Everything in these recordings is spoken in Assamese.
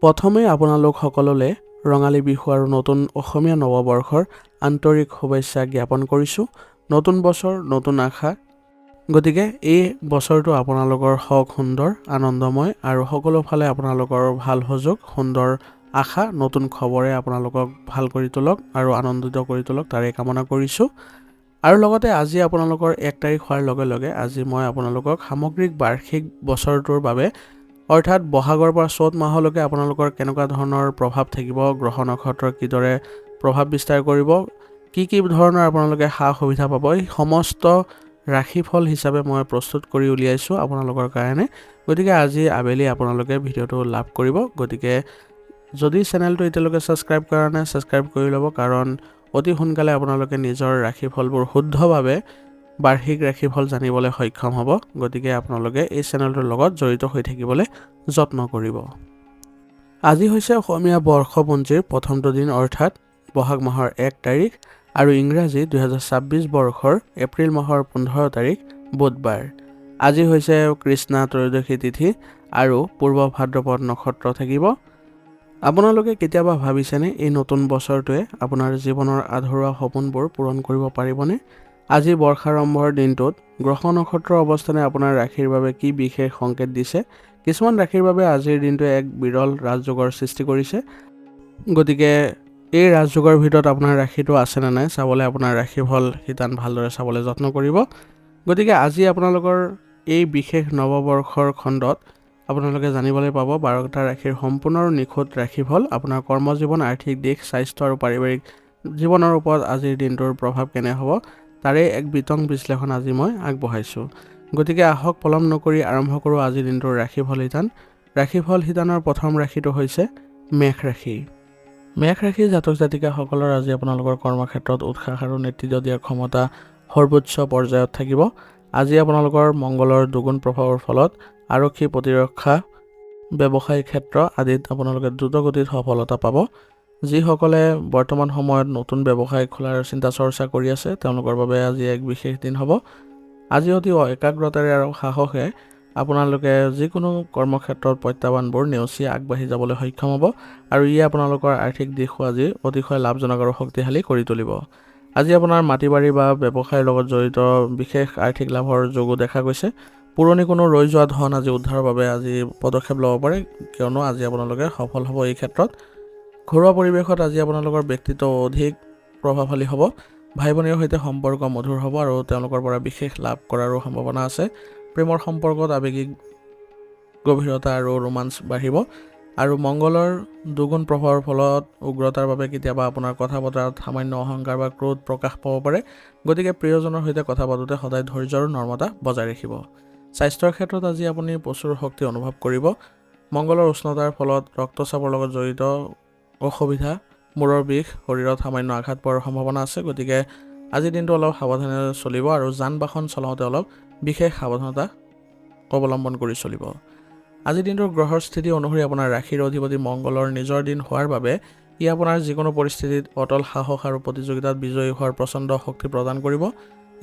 প্ৰথমে আপোনালোক সকললৈ ৰঙালী বিহু আৰু নতুন অসমীয়া নৱবৰ্ষৰ আন্তৰিক শুভেচ্ছা জ্ঞাপন কৰিছোঁ। নতুন বছৰ নতুন আশা। গতিকে এই বছৰটো আপোনালোকৰ হওক সুন্দৰ, আনন্দময় আৰু সকলো ফালে আপোনালোকৰ ভাল সুযোগ, সুন্দৰ আশা, নতুন খবৰে আপোনালোকক ভাল কৰি তোলক আৰু আনন্দিত কৰি তোলক তাৰে কামনা কৰিছোঁ। আৰু লগতে আজি আপোনালোকৰ 1 তাৰিখ হোৱাৰ লগে লগে আজি মই আপোনালোকক সামগ্ৰিক বাৰ্ষিক বছৰটোৰ বাবে অৰ্থাৎ বহাগৰ পৰা চ'ত মাহলৈকে আপোনালোকৰ কেনেকুৱা ধৰণৰ প্ৰভাৱ থাকিব, গ্ৰহ নক্ষত্ৰৰ কিদৰে প্ৰভাৱ বিস্তাৰ কৰিব, কি ধৰণৰ আপোনালোকে সা সুবিধা পাব, এই সমস্ত ৰাশিফল হিচাপে মই প্ৰস্তুত কৰি উলিয়াইছোঁ আপোনালোকৰ কাৰণে। গতিকে আজি আবেলি আপোনালোকে ভিডিঅ'টো লাভ কৰিব। গতিকে যদি চেনেলটো এতিয়ালৈকে ছাবস্ক্ৰাইব কৰা নাই, ছাবস্ক্ৰাইব কৰি ল'ব, কাৰণ অতি সোনকালে আপোনালোকে নিজৰ ৰাশিফলবোৰ শুদ্ধভাৱে বাৰ্ষিক ৰাশিফল জানিবলৈ সক্ষম হ'ব। গতিকে আপোনালোকে এই চেনেলটোৰ লগত জড়িত হৈ থাকিবলৈ যত্ন কৰিব। আজি হৈছে অসমীয়া বৰ্ষপঞ্জীৰ প্ৰথমটো দিন অৰ্থাৎ বহাগ মাহৰ 1 তাৰিখ আৰু ইংৰাজী 2026 বৰ্ষৰ এপ্ৰিল মাহৰ 15 তাৰিখ বুধবাৰ। আজি হৈছে কৃষ্ণা ত্ৰয়োদশী তিথি আৰু পূৰ্ব ভাদ্ৰপদ নক্ষত্ৰ থাকিব। আপোনালোকে কেতিয়াবা ভাবিছেনে এই নতুন বছৰটোৱে আপোনাৰ জীৱনৰ আধৰুৱা সপোনবোৰ পূৰণ কৰিব পাৰিবনে? আজি বৰ্ষাৰম্ভৰ দিনটোত গ্ৰহ নক্ষত্ৰৰ অৱস্থানে আপোনাৰ ৰাশিৰ বাবে কি বিশেষ সংকেত দিছে? কিছুমান ৰাশিৰ বাবে আজিৰ দিনটোৱে এক বিৰল ৰাজযোগৰ সৃষ্টি কৰিছে। গতিকে এই ৰাজযোগৰ ভিতৰত আপোনাৰ ৰাশিটো আছেনে নাই চাবলৈ আপোনাৰ ৰাশিফল শিতান ভালদৰে চাবলৈ যত্ন কৰিব। গতিকে আজি আপোনালোকৰ এই বিশেষ নৱবৰ্ষৰ খণ্ডত আপোনালোকে জানিবলৈ পাব 12টা ৰাশিৰ সম্পূৰ্ণ আৰু নিখুঁত ৰাশিফল। আপোনাৰ কৰ্মজীৱন, আৰ্থিক দিশ, স্বাস্থ্য আৰু পাৰিবাৰিক জীৱনৰ ওপৰত আজিৰ দিনটোৰ প্ৰভাৱ কেনে হ'ব তাৰে এক বিতং বিশ্লেষণ আজি মই আগবঢ়াইছোঁ। গতিকে আহক পলম নকৰি আৰম্ভ কৰোঁ আজিৰ দিনটোৰ ৰাশিফল শিতান। ৰাশিফল শিতানৰ প্ৰথম ৰাশিটো হৈছে মেষ ৰাশি। মেষ ৰাশিৰ জাতক জাতিকাসকলৰ আজি আপোনালোকৰ কৰ্মক্ষেত্ৰত উৎসাহ আৰু নেতৃত্ব দিয়াৰ ক্ষমতা সৰ্বোচ্চ পৰ্যায়ত থাকিব। আজি আপোনালোকৰ মংগলৰ দুগুণ প্ৰভাৱৰ ফলত আৰক্ষী, প্ৰতিৰক্ষা, ব্যৱসায়িক ক্ষেত্ৰ আদিত আপোনালোকে দ্ৰুতগতিত সফলতা পাব। যিসকলে বৰ্তমান সময়ত নতুন ব্যৱসায় খোলাৰ চিন্তা চৰ্চা কৰি আছে তেওঁলোকৰ বাবে আজি এক বিশেষ দিন হ'ব। আজি অতি একাগ্ৰতাৰে আৰু সাহসে আপোনালোকে যিকোনো কৰ্মক্ষেত্ৰত প্ৰত্যাহ্বানবোৰ নেওচি আগবাঢ়ি যাবলৈ সক্ষম হ'ব আৰু ই আপোনালোকৰ আৰ্থিক দিশো আজি অতিশয় লাভজনক আৰু শক্তিশালী কৰি তুলিব। আজি আপোনাৰ মাটি বাৰী বা ব্যৱসায়ৰ লগত জড়িত বিশেষ আৰ্থিক লাভৰ যোগো দেখা গৈছে। পুৰণি কোনো ৰৈ যোৱা ধন আজি উদ্ধাৰৰ বাবে আজি পদক্ষেপ ল'ব পাৰে, কিয়নো আজি আপোনালোকে সফল হ'ব এই ক্ষেত্ৰত। ঘৰুৱা পৰিৱেশত আজি আপোনালোকৰ ব্যক্তিত্ব অধিক প্ৰভাৱশালী হ'ব। ভাই ভনীৰ সৈতে সম্পৰ্ক মধুৰ হ'ব আৰু তেওঁলোকৰ পৰা বিশেষ লাভ কৰাৰো সম্ভাৱনা আছে। প্ৰেমৰ সম্পৰ্কত আৱেগিক গভীৰতা আৰু ৰোমাঞ্চ বাঢ়িব আৰু মংগলৰ দুগুণ প্ৰভাৱৰ ফলত উগ্ৰতাৰ বাবে কেতিয়াবা আপোনাৰ কথা বতৰাত সামান্য অহংকাৰ বা ক্ৰোধ প্ৰকাশ পাব পাৰে। গতিকে প্ৰিয়জনৰ সৈতে কথা পাতোঁতে সদায় ধৈৰ্য আৰু নৰ্মতা বজাই ৰাখিব। স্বাস্থ্যৰ ক্ষেত্ৰত আজি আপুনি প্ৰচুৰ শক্তি অনুভৱ কৰিব। মংগলৰ উষ্ণতাৰ ফলত ৰক্তচাপৰ লগত জড়িত অসুবিধা, মূৰৰ বিষ, শৰীৰত সামান্য আঘাত পোৱাৰ সম্ভাৱনা আছে। গতিকে আজিৰ দিনটো অলপ সাৱধানে চলিব আৰু যান বাহন চলাওঁতে অলপ বিশেষ সাৱধানতা অৱলম্বন কৰি চলিব। আজিৰ দিনটোৰ গ্ৰহৰ স্থিতি অনুসৰি আপোনাৰ ৰাশিৰ অধিপতি মংগলৰ নিজৰ দিন হোৱাৰ বাবে ই আপোনাৰ যিকোনো পৰিস্থিতিত অটল সাহস আৰু প্ৰতিযোগিতাত বিজয়ী হোৱাৰ প্ৰচণ্ড শক্তি প্ৰদান কৰিব।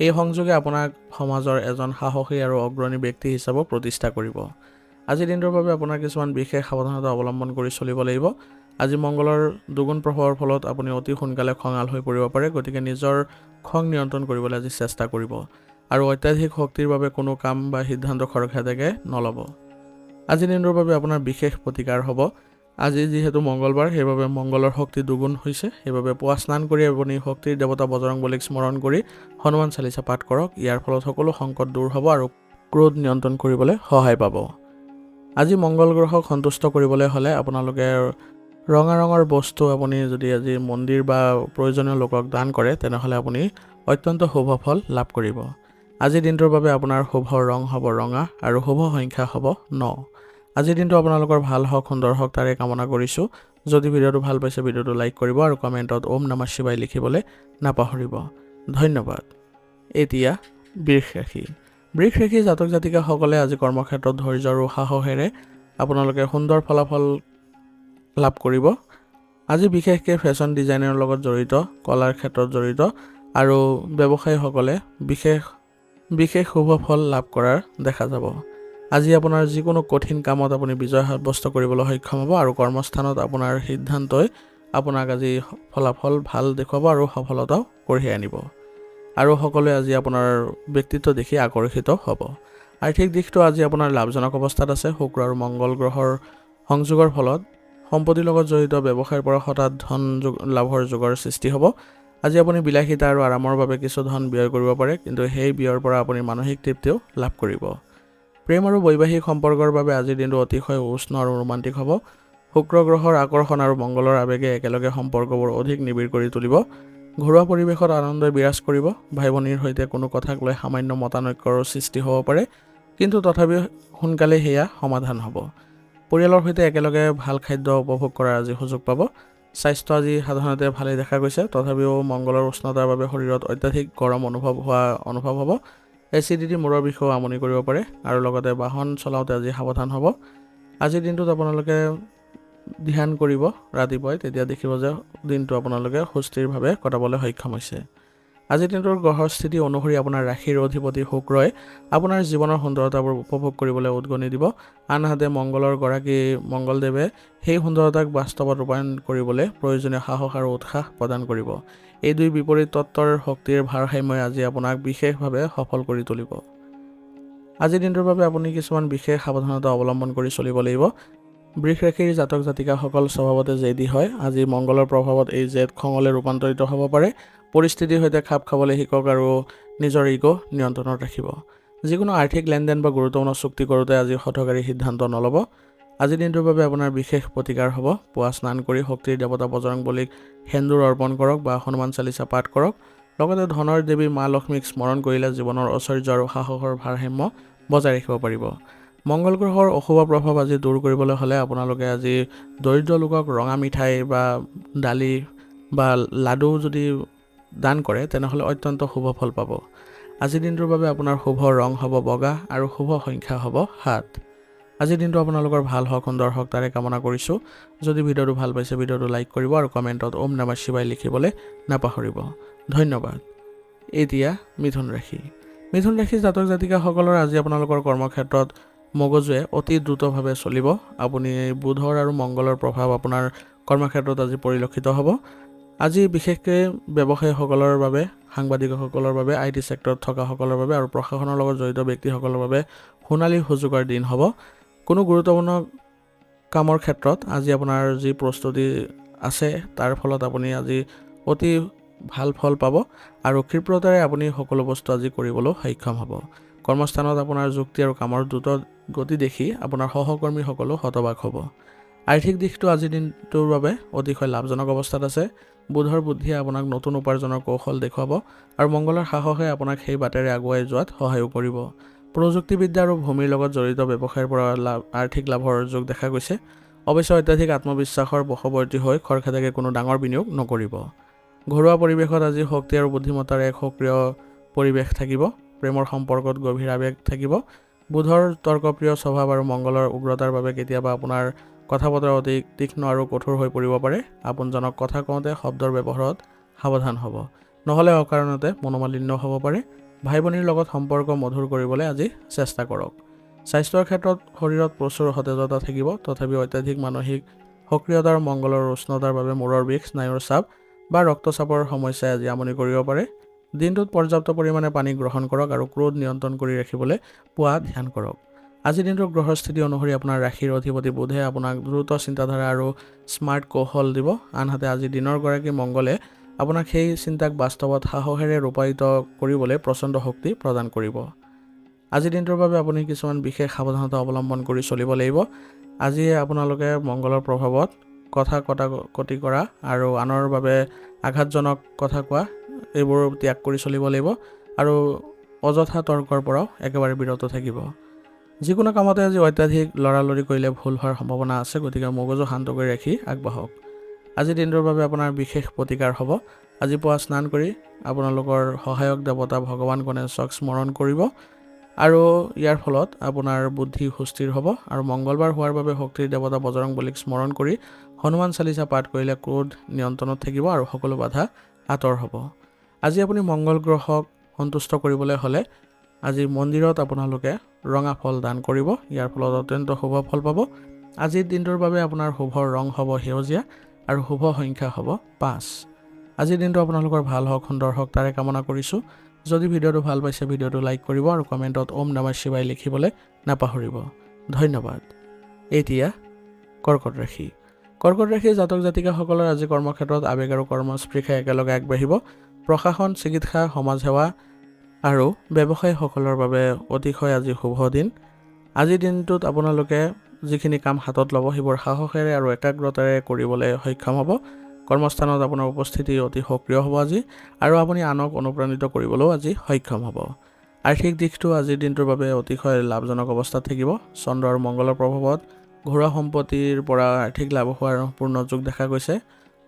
এই সংযোগে আপোনাক সমাজৰ এজন সাহসী আৰু অগ্ৰণী ব্যক্তি হিচাপে প্ৰতিষ্ঠা কৰিব। আজিৰ দিনটোৰ বাবে আপোনাৰ কিছুমান বিশেষ সাৱধানতা অৱলম্বন কৰি চলিব লাগিব। আজি মংগলৰ দুগুণ প্ৰভাৱৰ ফলত আপুনি অতি সোনকালে খঙাল হৈ পৰিব পাৰে। গতিকে নিজৰ খং নিয়ন্ত্ৰণ কৰিবলৈ আজি চেষ্টা কৰিব আৰু অত্যাধিক শক্তিৰ বাবে কোনো কাম বা সিদ্ধান্ত খৰখেদাকে নল'ব। আজিৰ দিনটোৰ বাবে আপোনাৰ বিশেষ প্ৰতিকাৰ হ'ব। আজি যিহেতু মংগলবাৰ, সেইবাবে মংগলৰ শক্তি দুগুণ হৈছে। সেইবাবে পুৱা স্নান কৰি আপুনি শক্তিৰ দেৱতা বজৰংবলীক স্মৰণ কৰি হনুমান চালিচা পাঠ কৰক। ইয়াৰ ফলত সকলো সংকট দূৰ হ'ব আৰু ক্ৰোধ নিয়ন্ত্ৰণ কৰিবলৈ সহায় পাব। আজি মংগল গ্ৰহক সন্তুষ্ট কৰিবলৈ হ'লে আপোনালোকে ৰঙা ৰঙৰ বস্তু আপুনি যদি আজি মন্দিৰ বা প্ৰয়োজনীয় লোকক দান কৰে তেনেহ'লে আপুনি অত্যন্ত শুভ ফল লাভ কৰিব। আজিৰ দিনটোৰ বাবে আপোনাৰ শুভ ৰং হ'ব ৰঙা আৰু শুভ সংখ্যা হ'ব 9। আজিৰ দিনটো আপোনালোকৰ ভাল হওক, সুন্দৰ হওক তাৰে কামনা কৰিছোঁ। যদি ভিডিঅ'টো ভাল পাইছে ভিডিঅ'টো লাইক কৰিব আৰু কমেণ্টত ওম নমঃ শিৱায় লিখিবলৈ নাপাহৰিব। ধন্যবাদ। এতিয়া বৃষ ৰাশি। বৃষ ৰাশিৰ জাতক জাতিকাসকলে আজি কৰ্মক্ষেত্ৰত ধৈৰ্য আৰু সাহসেৰে আপোনালোকে সুন্দৰ ফলাফল লাভ কৰিব। আজি বিশেষকৈ ফেশ্বন ডিজাইনৰ লগত জড়িত, কলাৰ ক্ষেত্ৰত জড়িত আৰু ব্যৱসায়ীসকলে বিশেষ শুভ ফল লাভ কৰাৰ দেখা যাব। আজি আপোনাৰ যিকোনো কঠিন কামত আপুনি বিজয় সাব্যস্ত কৰিবলৈ সক্ষম হ'ব আৰু কৰ্মস্থানত আপোনাৰ সিদ্ধান্তই আপোনাক আজি ফলাফল ভাল দেখুৱাব আৰু সফলতাও কঢ়িয়াই আনিব আৰু সকলোৱে আজি আপোনাৰ ব্যক্তিত্ব দেখি আকৰ্ষিত হ'ব। আৰ্থিক দিশটো আজি আপোনাৰ লাভজনক অৱস্থাত আছে। শুক্ৰ আৰু মংগল গ্ৰহৰ সংযোগৰ ফলত সম্পত্তিৰ লগত জড়িত ব্যৱসায়ৰ পৰা হঠাৎ ধন লাভৰ যোগৰ সৃষ্টি হ'ব। আজি আপুনি বিলাসিতা আৰু আৰামৰ বাবে কিছু ধন ব্যয় কৰিব পাৰে, কিন্তু সেই ব্যয়ৰ পৰা আপুনি মানসিক তৃপ্তিও লাভ কৰিব। প্ৰেম আৰু বৈবাহিক সম্পৰ্কৰ বাবে আজিৰ দিনটো অতিশয় উষ্ণ আৰু ৰোমান্টিক হ'ব। শুক্ৰ গ্ৰহৰ আকৰ্ষণ আৰু মংগলৰ আৱেগে একেলগে সম্পৰ্কবোৰ অধিক নিবিড় কৰি তুলিব। ঘৰুৱা পৰিৱেশত আনন্দই বিৰাজ কৰিব। ভাই ভনীৰ সৈতে কোনো কথাক লৈ সামান্য মতানৈক্যৰ সৃষ্টি হ'ব পাৰে, কিন্তু তথাপিও সোনকালে সেয়া সমাধান হ'ব। পৰিয়ালৰ সৈতে একেলগে ভাল খাদ্য উপভোগ কৰাৰ আজি সুযোগ পাব। স্বাস্থ্য আজি সাধাৰণতে ভালেই দেখা গৈছে, তথাপিও মংগলৰ উষ্ণতাৰ বাবে শৰীৰত অত্যাধিক গৰম অনুভৱ হ'ব। এচিডিটি মূৰৰ বিষয়েও আমনি কৰিব পাৰে আৰু লগতে বাহন চলাওঁতে আজি সাৱধান হ'ব। আজিৰ দিনটোত আপোনালোকে ধ্যান কৰিব ৰাতিপুৱাই, তেতিয়া দেখিব যে দিনটো আপোনালোকে সুস্থিৰভাৱে কটাবলৈ সক্ষম হৈছে। আজিৰ দিনটোৰ গ্ৰহৰ স্থিতি অনুসৰি আপোনাৰ ৰাশিৰ অধিপতি শুক্ৰই আপোনাৰ জীৱনৰ সুন্দৰতাবোৰ উপভোগ কৰিবলৈ উদগনি দিব। আনহাতে মংগলদেৱে সেই সুন্দৰতাক বাস্তৱত ৰূপায়ণ কৰিবলৈ প্ৰয়োজনীয় সাহস আৰু উৎসাহ প্ৰদান কৰিব। এই দুই বিপৰীত তত্ত্বৰ শক্তিৰ ভাৰসাম্যই আজি আপোনাক বিশেষভাৱে সফল কৰি তুলিব। আজিৰ দিনটোৰ বাবে আপুনি কিছুমান বিশেষ সাৱধানতা অৱলম্বন কৰি চলিব লাগিব। বৃষ ৰাশিৰ জাতক জাতিকাসকল স্বভাৱতে জেদী হয়। আজি মংগলৰ প্ৰভাৱত এই জেদ খঙলৈ ৰূপান্তৰিত হ'ব পাৰে। পৰিস্থিতিৰ সৈতে খাপ খাবলৈ শিকক আৰু নিজৰ ইগ' নিয়ন্ত্ৰণত ৰাখিব। যিকোনো আৰ্থিক লেনদেন বা গুৰুত্বপূৰ্ণ চুক্তি কৰোঁতে আজি হঠকাৰী সিদ্ধান্ত নল'ব। আজিৰ দিনটোৰ বাবে আপোনাৰ বিশেষ প্ৰতিকাৰ হ'ব। পুৱা স্নান কৰি শক্তিৰ দেৱতা বজৰংবলীক সেন্দুৰ অৰ্পণ কৰক বা হনুমান চালিচা পাঠ কৰক। লগতে ধনৰ দেৱী মা লক্ষ্মীক স্মৰণ কৰিলে জীৱনৰ ঐশ্বৰ্য আৰু সাহসৰ ভাৰসাম্য বজাই ৰাখিব পাৰিব। মংগল গ্ৰহৰ অশুভ প্ৰভাৱ আজি দূৰ কৰিবলৈ হ'লে আপোনালোকে আজি দৰিদ্ৰ লোকক ৰঙা মিঠাই বা দালি বা লাডু যদি দান কৰে তেনেহ'লে অত্যন্ত শুভ ফল পাব। আজিৰ দিনটোৰ বাবে আপোনাৰ শুভ ৰং হ'ব বগা আৰু শুভ সংখ্যা হ'ব 7। আজিৰ দিনটো আপোনালোকৰ ভাল হওক, সুন্দৰ হওক তাৰে কামনা কৰিছোঁ। যদি ভিডিঅ'টো ভাল পাইছে ভিডিঅ'টো লাইক কৰিব আৰু কমেণ্টত ওম নমঃ শিৱায় লিখিবলৈ নাপাহৰিব। ধন্যবাদ। এতিয়া মিথুন ৰাশি জাতক জাতিকাসকলৰ আজি আপোনালোকৰ কৰ্মক্ষেত্ৰত মগজুৱে অতি দ্ৰুতভাৱে চলিব। আপুনি বুধৰ আৰু মংগলৰ প্ৰভাৱ আপোনাৰ কৰ্মক্ষেত্ৰত আজি পৰিলক্ষিত হ'ব। আজি বিশেষকৈ ব্যৱসায়ীসকলৰ বাবে, সাংবাদিকসকলৰ বাবে, IT ছেক্টৰত থকাসকলৰ বাবে আৰু প্ৰশাসনৰ লগত জড়িত ব্যক্তিসকলৰ বাবে সোণালী সুযোগৰ দিন হ'ব। কোনো গুৰুত্বপূৰ্ণ কামৰ ক্ষেত্ৰত আজি আপোনাৰ যি প্ৰস্তুতি আছে তাৰ ফলত আপুনি আজি অতি ভাল ফল পাব আৰু ক্ষিপ্ৰতাৰে আপুনি সকলো বস্তু আজি কৰিবলৈ সক্ষম হ'ব। কৰ্মস্থানত আপোনাৰ যুক্তি আৰু কামৰ দ্ৰুত গতি দেখি আপোনাৰ সহকৰ্মীসকলো হতবাক হ'ব। আৰ্থিক দিশটো আজিৰ দিনটোৰ বাবে অতিশয় লাভজনক অৱস্থাত আছে। বুধৰ বুদ্ধিয়ে আপোনাক নতুন উপাৰ্জনৰ কৌশল দেখুৱাব আৰু মংগলৰ সাহসে আপোনাক সেই বাটেৰে আগুৱাই যোৱাত সহায়ো কৰিব। প্ৰযুক্তিবিদ্যা আৰু ভূমিৰ লগত জড়িত ব্যৱসায়ৰ পৰা আৰ্থিক লাভৰ যোগ দেখা গৈছে। অৱশ্যে অত্যাধিক আত্মবিশ্বাসৰ বশৱৰ্তী হৈ খৰখেদাকে কোনো ডাঙৰ বিনিয়োগ নকৰিব। ঘৰুৱা পৰিৱেশত আজি শক্তি আৰু বুদ্ধিমত্তাৰ এক সক্ৰিয় পৰিৱেশ থাকিব। প্ৰেমৰ সম্পৰ্কত গভীৰ আৱেগ থাকিব। বুধৰ তৰ্কপ্ৰিয় স্বভাৱ আৰু মংগলৰ উগ্ৰতাৰ বাবে কেতিয়াবা আপোনাৰ কথা বতৰা অতি তীক্ষ্ণ আৰু কঠোৰ হৈ পৰিব পাৰে। আপোনজনক কথা কওঁতে শব্দৰ ব্যৱহাৰত সাৱধান হ'ব, নহ'লে অকাৰণতে মনোমালিন্য হ'ব পাৰে। ভাই ভনীৰ লগত সম্পৰ্ক মধুৰ কৰিবলৈ আজি চেষ্টা কৰক। স্বাস্থ্যৰ ক্ষেত্ৰত শৰীৰত প্ৰচুৰ সতেজতা থাকিব, তথাপিও অত্যাধিক মানসিক সক্ৰিয়তা আৰু মংগলৰ উষ্ণতাৰ বাবে মূৰৰ বিষ, স্নায়ুৰ চাপ বা ৰক্তচাপৰ সমস্যাই আজি আমনি কৰিব পাৰে। দিনটোত পৰ্যাপ্ত পৰিমাণে পানী গ্ৰহণ কৰক আৰু ক্ৰোধ নিয়ন্ত্ৰণ কৰি ৰাখিবলৈ পুৱা ধ্যান কৰক। আজিৰ দিনটোৰ গ্ৰহৰ স্থিতি অনুসৰি আপোনাৰ ৰাশিৰ অধিপতি বুধে আপোনাক দ্ৰুত চিন্তাধাৰা আৰু স্মাৰ্ট কৌশল দিব। আনহাতে আজি দিনৰ গৰাকী মংগলে আপোনাক সেই চিন্তাক বাস্তৱত সাহসেৰে ৰূপায়িত কৰিবলৈ প্ৰচণ্ড শক্তি প্ৰদান কৰিব। আজিৰ দিনটোৰ বাবে আপুনি কিছুমান বিশেষ সাৱধানতা অৱলম্বন কৰি চলিব লাগিব। আজি আপোনালোকে মংগলৰ প্ৰভাৱত কথা কটি কৰা আৰু আনৰ বাবে আঘাতজনক কথা কোৱা এইবোৰ ত্যাগ কৰি চলিব লাগিব আৰু অযথা তৰ্কৰ পৰাও একেবাৰে বিৰত থাকিব। যিকোনো কামতে আজি অত্যাধিক লৰালৰি কৰিলে ভুল হোৱাৰ সম্ভাৱনা আছে, গতিকে মগজু শান্ত কৰি ৰাখি আগবাঢ়ক। আজিৰ দিনটোৰ বাবে আপোনাৰ বিশেষ প্ৰতিকাৰ হ'ব। আজি পুৱা স্নান কৰি আপোনালোকৰ সহায়ক দেৱতা ভগৱান গণেশক স্মৰণ কৰিব আৰু ইয়াৰ ফলত আপোনাৰ বুদ্ধি সুস্থিৰ হ'ব। আৰু মংগলবাৰ হোৱাৰ বাবে শক্তিৰ দেৱতা বজৰংবলীক স্মৰণ কৰি হনুমান চালিচা পাঠ কৰিলে ক্ৰোধ নিয়ন্ত্ৰণত থাকিব আৰু সকলো বাধা আঁতৰ হ'ব। আজি আপুনি মংগল গ্ৰহক সন্তুষ্ট কৰিবলৈ হ'লে আজি মন্দিৰত আপোনালোকে ৰঙা ফল দান কৰিব। ইয়াৰ ফলত অত্যন্ত শুভ ফল পাব। আজিৰ দিনটোৰ বাবে আপোনাৰ শুভ ৰং হ'ব সেউজীয়া আৰু শুভ সংখ্যা হ'ব 5। আজিৰ দিনটো আপোনালোকৰ ভাল হওক, সুন্দৰ হওক তাৰে কামনা কৰিছোঁ। যদি ভিডিঅ'টো ভাল পাইছে ভিডিঅ'টো লাইক কৰিব আৰু কমেণ্টত ওম নমঃ শিৱায় লিখিবলৈ নাপাহৰিব। ধন্যবাদ। এতিয়া কৰ্কট ৰাশি। কৰ্কট ৰাশিৰ জাতক জাতিকাসকলৰ আজি কৰ্মক্ষেত্ৰত আৱেগ আৰু কৰ্মস্পৃহাই একেলগে আগবাঢ়িব। প্ৰশাসন, চিকিৎসা, সমাজসেৱা আৰু ব্যৱসায়ীসকলৰ বাবে অতিশয় আজি শুভ দিন। আজিৰ দিনটোত আপোনালোকে যিখিনি কাম হাতত ল'ব সেইবোৰ সাহসেৰে আৰু একাগ্ৰতাৰে কৰিবলৈ সক্ষম হ'ব। কৰ্মস্থানত আপোনাৰ উপস্থিতি অতি সক্ৰিয় হ'ব আজি, আৰু আপুনি আনক অনুপ্ৰাণিত কৰিবলৈও আজি সক্ষম হ'ব। আৰ্থিক দিশটো আজিৰ দিনটোৰ বাবে অতিশয় লাভজনক অৱস্থাত থাকিব। চন্দ্ৰ আৰু মংগলৰ প্ৰভাৱত ঘৰুৱা সম্পত্তিৰ পৰা আৰ্থিক লাভ হোৱাৰ পূৰ্ণ যোগ দেখা গৈছে।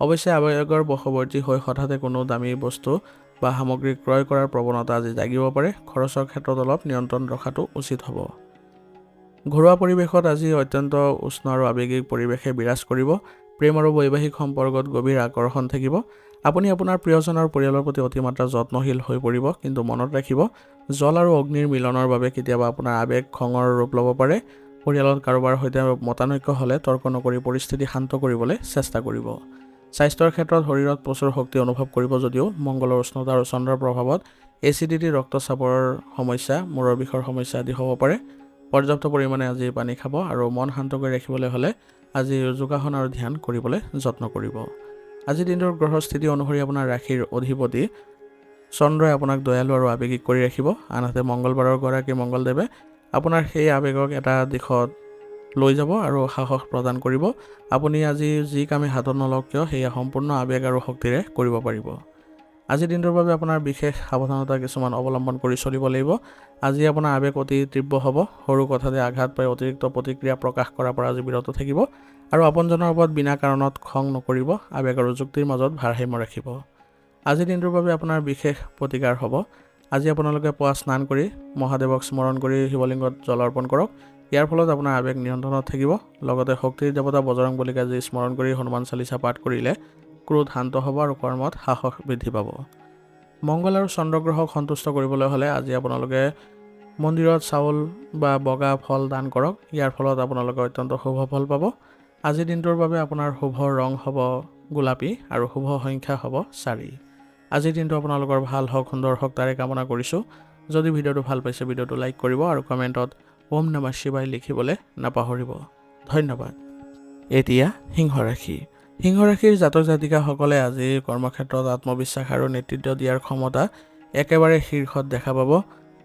অৱশ্যে আৱেগৰ বশৱৰ্তী হৈ হঠাতে কোনো দামী বস্তু বা সামগ্ৰী ক্ৰয় কৰাৰ প্ৰৱণতা আজি জাগিব পাৰে। খৰচৰ ক্ষেত্ৰত অলপ নিয়ন্ত্ৰণ ৰখাটো উচিত হ'ব। ঘৰুৱা পৰিৱেশত আজি অত্যন্ত উষ্ণ আৰু আৱেগিক পৰিৱেশে বিৰাজ কৰিব। প্ৰেম আৰু বৈবাহিক সম্পৰ্কত গভীৰ আকৰ্ষণ থাকিব। আপুনি আপোনাৰ প্ৰিয়জন আৰু পৰিয়ালৰ প্ৰতি অতিমাত্ৰা যত্নশীল হৈ পৰিব। কিন্তু মনত ৰাখিব, জল আৰু অগ্নিৰ মিলনৰ বাবে কেতিয়াবা আপোনাৰ আৱেগ খঙৰ ৰূপ ল'ব পাৰে। পৰিয়ালত কাৰোবাৰ সৈতে মতানৈক্য হ'লে তৰ্ক নকৰি পৰিস্থিতি শান্ত কৰিবলৈ চেষ্টা কৰিব। স্বাস্থ্যৰ ক্ষেত্ৰত শৰীৰত প্ৰচুৰ শক্তি অনুভৱ কৰিব যদিও মংগলৰ উষ্ণতা আৰু চন্দ্ৰৰ প্ৰভাৱত এচিডিটি, ৰক্তচাপৰ সমস্যা, মূৰৰ বিষৰ সমস্যা আদি হ'ব পাৰে। পৰ্যাপ্ত পৰিমাণে আজি পানী খাব আৰু মন শান্ত কৰি ৰাখিবলৈ হ'লে আজি যোগাসন আৰু ধ্যান কৰিবলৈ যত্ন কৰিব। আজিৰ দিনটোৰ গ্ৰহস্থিতি অনুসৰি আপোনাৰ ৰাশিৰ অধিপতি চন্দ্ৰই আপোনাক দয়ালু আৰু আৱেগিক কৰি ৰাখিব। আনহাতে মংগলবাৰৰ গৰাকী মংগলদেৱে আপোনাৰ সেই আৱেগক এটা দিশত লৈ যাব আৰু সাহস প্ৰদান কৰিব। আপুনি আজি যি কামে হাতত নলওক কিয় সেয়া সম্পূৰ্ণ আৱেগ আৰু শক্তিৰে কৰিব পাৰিব। আজিৰ দিনটোৰ বাবে আপোনাৰ বিশেষ সাৱধানতা কিছুমান অৱলম্বন কৰি চলিব লাগিব। আজি আপোনাৰ আৱেগ অতি তীব্ৰ হ'ব। সৰু কথাতে আঘাত পাই অতিৰিক্ত প্ৰতিক্ৰিয়া প্ৰকাশ কৰাৰ পৰা আজি বিৰত থাকিব আৰু আপোনজনৰ ওপৰত বিনা কাৰণত খং নকৰিব। আৱেগ আৰু যুক্তিৰ মাজত ভাৰসাম্য ৰাখিব। আজিৰ দিনটোৰ বাবে আপোনাৰ বিশেষ প্ৰতিকাৰ হ'ব। আজি আপোনালোকে পুৱা স্নান কৰি মহাদেৱক স্মৰণ কৰি শিৱলিংগত জল অৰ্পণ কৰক। ইয়াৰ ফলত আপোনাৰ আৱেগ নিয়ন্ত্ৰণত থাকিব। লগতে শক্তিৰ দেৱতা বজৰংবলীক আজি স্মৰণ কৰি হনুমান চালিচা পাঠ কৰিলে ক্ৰোধ শান্ত হ'ব আৰু কৰ্মত সাহস বৃদ্ধি পাব। মংগল আৰু চন্দ্ৰগ্ৰহক সন্তুষ্ট কৰিবলৈ হ'লে আজি আপোনালোকে মন্দিৰত চাউল বা বগা ফল দান কৰক। ইয়াৰ ফলত আপোনালোকে অত্যন্ত শুভ ফল পাব। আজিৰ দিনটোৰ বাবে আপোনাৰ শুভ ৰং হ'ব গোলাপী আৰু শুভ সংখ্যা হ'ব 4। আজিৰ দিনটো আপোনালোকৰ ভাল হওক, সুন্দৰ হওক তাৰে কামনা কৰিছোঁ। যদি ভিডিঅ'টো ভাল পাইছে ভিডিঅ'টো লাইক কৰিব আৰু কমেণ্টত ওম নমঃ শিৱায় লিখিবলৈ নাপাহৰিব। ধন্যবাদ। এতিয়া সিংহ ৰাশি। সিংহ ৰাশিৰ জাতক জাতিকাসকলে আজি কৰ্মক্ষেত্ৰত আত্মবিশ্বাস আৰু নেতৃত্ব দিয়াৰ ক্ষমতা একেবাৰে শীৰ্ষত দেখা পাব।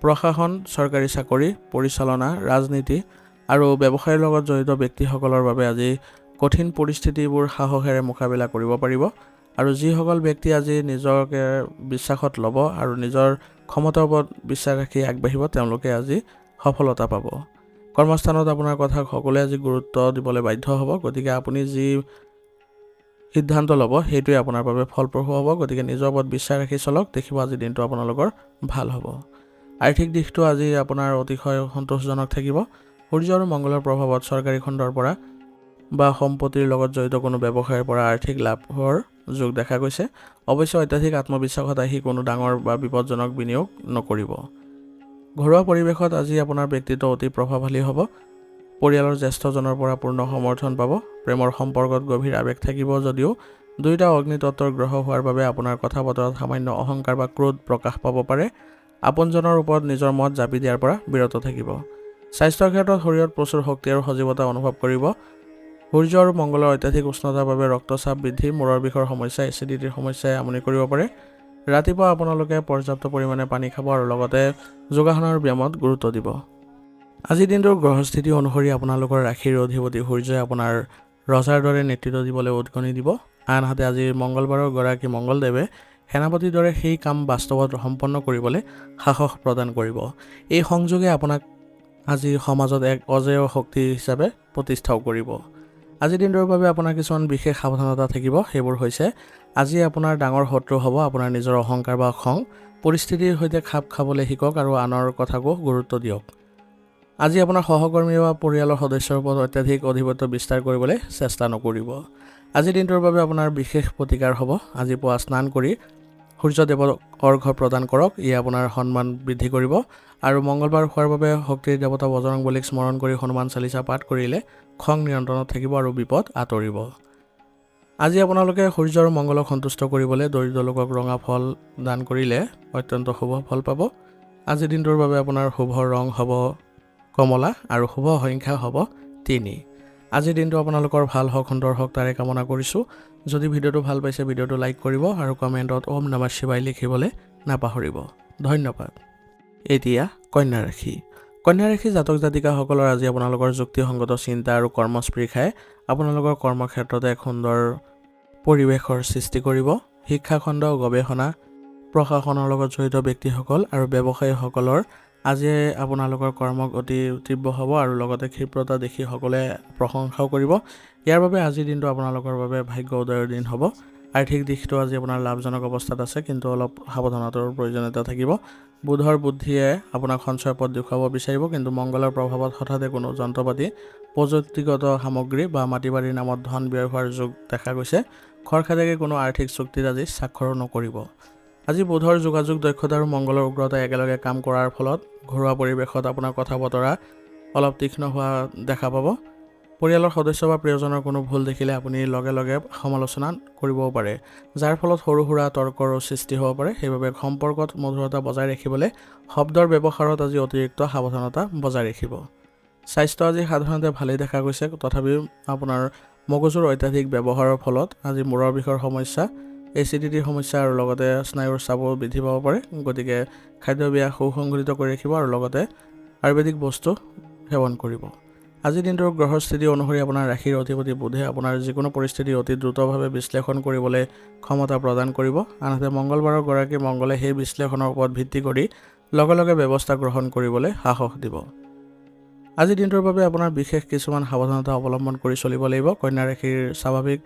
প্ৰশাসন, চৰকাৰী চাকৰি, পৰিচালনা, ৰাজনীতি আৰু ব্যৱসায়ৰ লগত জড়িত ব্যক্তিসকলৰ বাবে আজি কঠিন পৰিস্থিতিবোৰ সাহসেৰে মোকাবিলা কৰিব পাৰিব। আৰু যিসকল ব্যক্তি আজি নিজকে বিশ্বাসত ল'ব আৰু নিজৰ ক্ষমতাৰ ওপৰত বিশ্বাস ৰাখি আগবাঢ়িব তেওঁলোকে আজি সফলতা পাব। কৰ্মস্থানত আপোনাৰ কথাক সকলোৱে আজি গুৰুত্ব দিবলৈ বাধ্য হ'ব। গতিকে আপুনি যি সিদ্ধান্ত ল'ব সেইটোৱে আপোনাৰ বাবে ফলপ্ৰসূ হ'ব। গতিকে নিজৰ ওপৰত বিশ্বাস ৰাখি চলক, দেখিব আজিৰ দিনটো আপোনালোকৰ ভাল হ'ব। আৰ্থিক দিশটো আজি আপোনাৰ অতিশয় সন্তোষজনক থাকিব। সূৰ্য আৰু মংগলৰ প্ৰভাৱত চৰকাৰী খণ্ডৰ পৰা বা সম্পত্তিৰ লগত জড়িত কোনো ব্যৱসায়ৰ পৰা আৰ্থিক লাভৰ যোগ দেখা গৈছে। অৱশ্যে অত্যাধিক আত্মবিশ্বাসত আহি কোনো ডাঙৰ বা বিপদজনক বিনিয়োগ নকৰিব। ঘৰুৱা পৰিৱেশত আজি আপোনাৰ ব্যক্তিত্ব অতি প্ৰভাৱশালী হ'ব। পৰিয়ালৰ জ্যেষ্ঠজনৰ পৰা পূৰ্ণ সমৰ্থন পাব। প্ৰেমৰ সম্পৰ্কত গভীৰ আৱেগ থাকিব যদিও দুয়োটা অগ্নিতত্ত্বৰ গ্ৰহ হোৱাৰ বাবে আপোনাৰ কথা বতৰাত সামান্য অহংকাৰ বা ক্ৰোধ প্ৰকাশ পাব পাৰে। আপোনজনৰ ওপৰত নিজৰ মত জাপি দিয়াৰ পৰা বিৰত থাকিব। স্বাস্থ্যৰ ক্ষেত্ৰত শৰীৰত প্ৰচুৰ শক্তি আৰু সজীৱতা অনুভৱ কৰিব। সূৰ্য আৰু মংগলৰ অত্যাধিক উষ্ণতাৰ বাবে ৰক্তচাপ বৃদ্ধি, মূৰৰ বিষৰ সমস্যা, এচিডিটিৰ সমস্যাই আমনি কৰিব পাৰে। ৰাতিপুৱা আপোনালোকে পৰ্যাপ্ত পৰিমাণে পানী খাব আৰু লগতে যোগাসন আৰু ব্যায়ামত গুৰুত্ব দিব। আজিৰ দিনটোৰ গ্ৰহস্থিতি অনুসৰি আপোনালোকৰ ৰাশিৰ অধিপতি সূৰ্যই আপোনাৰ ৰজাৰ দৰে নেতৃত্ব দিবলৈ উদগনি দিব। আনহাতে আজি মংগলবাৰৰ গৰাকী মংগলদেৱে সেনাপতিৰ দৰে সেই কাম বাস্তৱত সম্পন্ন কৰিবলৈ সাহস প্ৰদান কৰিব। এই সংযোগে আপোনাক আজি সমাজত এক অজেয় শক্তি হিচাপে প্ৰতিষ্ঠাও কৰিব। আজিৰ দিনটোৰ বাবে আপোনাৰ কিছুমান বিশেষ সাৱধানতা থাকিব। সেইবোৰ হৈছে আজি আপোনাৰ ডাঙৰ শত্ৰু হ'ব আপোনাৰ নিজৰ অহংকাৰ বা খং। পৰিস্থিতিৰ সৈতে খাপ খাবলৈ শিকক আৰু আনৰ কথাকো গুৰুত্ব দিয়ক। আজি আপোনাৰ সহকৰ্মী বা পৰিয়ালৰ সদস্যৰ ওপৰত অত্যাধিক আধিপত্য বিস্তাৰ কৰিবলৈ চেষ্টা নকৰিব। আজিৰ দিনটোৰ বাবে আপোনাৰ বিশেষ প্ৰতিকাৰ হ'ব। আজি পুৱা স্নান কৰি সূৰ্য দেৱক অৰ্ঘ্য প্ৰদান কৰক, ই আপোনাৰ সন্মান বৃদ্ধি কৰিব। আৰু মংগলবাৰ হোৱাৰ বাবে শক্তিৰ দেৱতা বজৰং বলীক স্মৰণ কৰি হনুমান চালিচা পাঠ কৰিলে খং নিয়ন্ত্ৰণত থাকিব আৰু বিপদ আঁতৰিব। আজি আপোনালোকে সূৰ্য আৰু মংগলক সন্তুষ্ট কৰিবলৈ দৰিদ্ৰ লোকক ৰঙা ফল দান কৰিলে অত্যন্ত শুভ ফল পাব। আজিৰ দিনটোৰ বাবে আপোনাৰ শুভ ৰং হ'ব কমলা আৰু শুভ সংখ্যা হ'ব 3। আজিৰ দিনটো আপোনালোকৰ ভাল হওক, সুন্দৰ হওক তাৰে কামনা কৰিছোঁ। যদি ভিডিঅ'টো ভাল পাইছে ভিডিঅ'টো লাইক কৰিব আৰু কমেণ্টত ওম নমঃ শিৱায় লিখিবলৈ নাপাহৰিব। ধন্যবাদ। এতিয়া কন্যা ৰাশি। কন্যা ৰাশি জাতক জাতিকাসকলৰ আজি আপোনালোকৰ যুক্তিসংগত চিন্তা আৰু কৰ্মস্পৃহাই আপোনালোকৰ কৰ্মক্ষেত্ৰত এক সুন্দৰ পৰিৱেশৰ সৃষ্টি কৰিব। শিক্ষাখণ্ড, গৱেষণা, প্ৰশাসনৰ লগত জড়িত ব্যক্তিসকল আৰু ব্যৱসায়ীসকলৰ আজি আপোনালোকৰ কৰ্মক অতি তীব্ৰ হ'ব আৰু লগতে ক্ষিপ্ৰতা দেখি সকলোৱে প্ৰশংসাও কৰিব। ইয়াৰ বাবে আজিৰ দিনটো আপোনালোকৰ বাবে ভাগ্য উদয়ৰ দিন হ'ব। আৰ্থিক দিশটো আজি আপোনাৰ লাভজনক অৱস্থাত আছে, কিন্তু অলপ সাৱধানতাৰ প্ৰয়োজনীয়তা থাকিব। বুধৰ বুদ্ধিয়ে আপোনাক সঞ্চয় পথ দেখুৱাব বিচাৰিব, কিন্তু মংগলৰ প্ৰভাৱত হঠাতে কোনো যন্ত্ৰপাতি, প্ৰযুক্তিগত সামগ্ৰী বা মাটি বাৰীৰ নামত ধন ব্যয় হোৱাৰ যোগ দেখা গৈছে। খৰখেদাকে কোনো আৰ্থিক চুক্তিত আজি স্বাক্ষৰো নকৰিব। আজি বুধৰ যোগাযোগ দক্ষতা আৰু মংগলৰ উগ্ৰতাই একেলগে কাম কৰাৰ ফলত ঘৰুৱা পৰিৱেশত আপোনাৰ কথা বতৰা অলপ তীক্ষ্ণ হোৱা দেখা পাব। পৰিয়ালৰ সদস্য বা প্ৰিয়জনৰ কোনো ভুল দেখিলে আপুনি লগে লগে সমালোচনা কৰিবও পাৰে, যাৰ ফলত সৰু সুৰা তৰ্কৰো সৃষ্টি হ'ব পাৰে। সেইবাবে সম্পৰ্কত মধুৰতা বজাই ৰাখিবলৈ শব্দৰ ব্যৱহাৰত আজি অতিৰিক্ত সাৱধানতা বজাই ৰাখিব। স্বাস্থ্য আজি সাধাৰণতে ভালেই দেখা গৈছে, তথাপিও আপোনাৰ মগজুৰ অত্যাধিক ব্যৱহাৰৰ ফলত আজি মূৰৰ বিষৰ সমস্যা, এচিডিটিৰ সমস্যা আৰু লগতে স্নায়ুৰ চাপো বৃদ্ধি পাব পাৰে। গতিকে খাদ্যাভ্যাস সুসংগঠিত কৰি ৰাখিব আৰু লগতে আয়ুৰ্বেদিক বস্তু সেৱন কৰিব। আজিৰ দিনটোৰ গ্ৰহৰ স্থিতি অনুসৰি আপোনাৰ ৰাশিৰ অধিপতি বুধে আপোনাৰ যিকোনো পৰিস্থিতি অতি দ্ৰুতভাৱে বিশ্লেষণ কৰিবলৈ ক্ষমতা প্ৰদান কৰিব। আনহাতে মংগলবাৰৰ গৰাকী মংগলে সেই বিশ্লেষণৰ ওপৰত ভিত্তি কৰি লগে লগে ব্যৱস্থা গ্ৰহণ কৰিবলৈ সাহস দিব। আজিৰ দিনটোৰ বাবে আপোনাৰ বিশেষ কিছুমান সাৱধানতা অৱলম্বন কৰি চলিব লাগিব। কন্যা ৰাশিৰ স্বাভাৱিক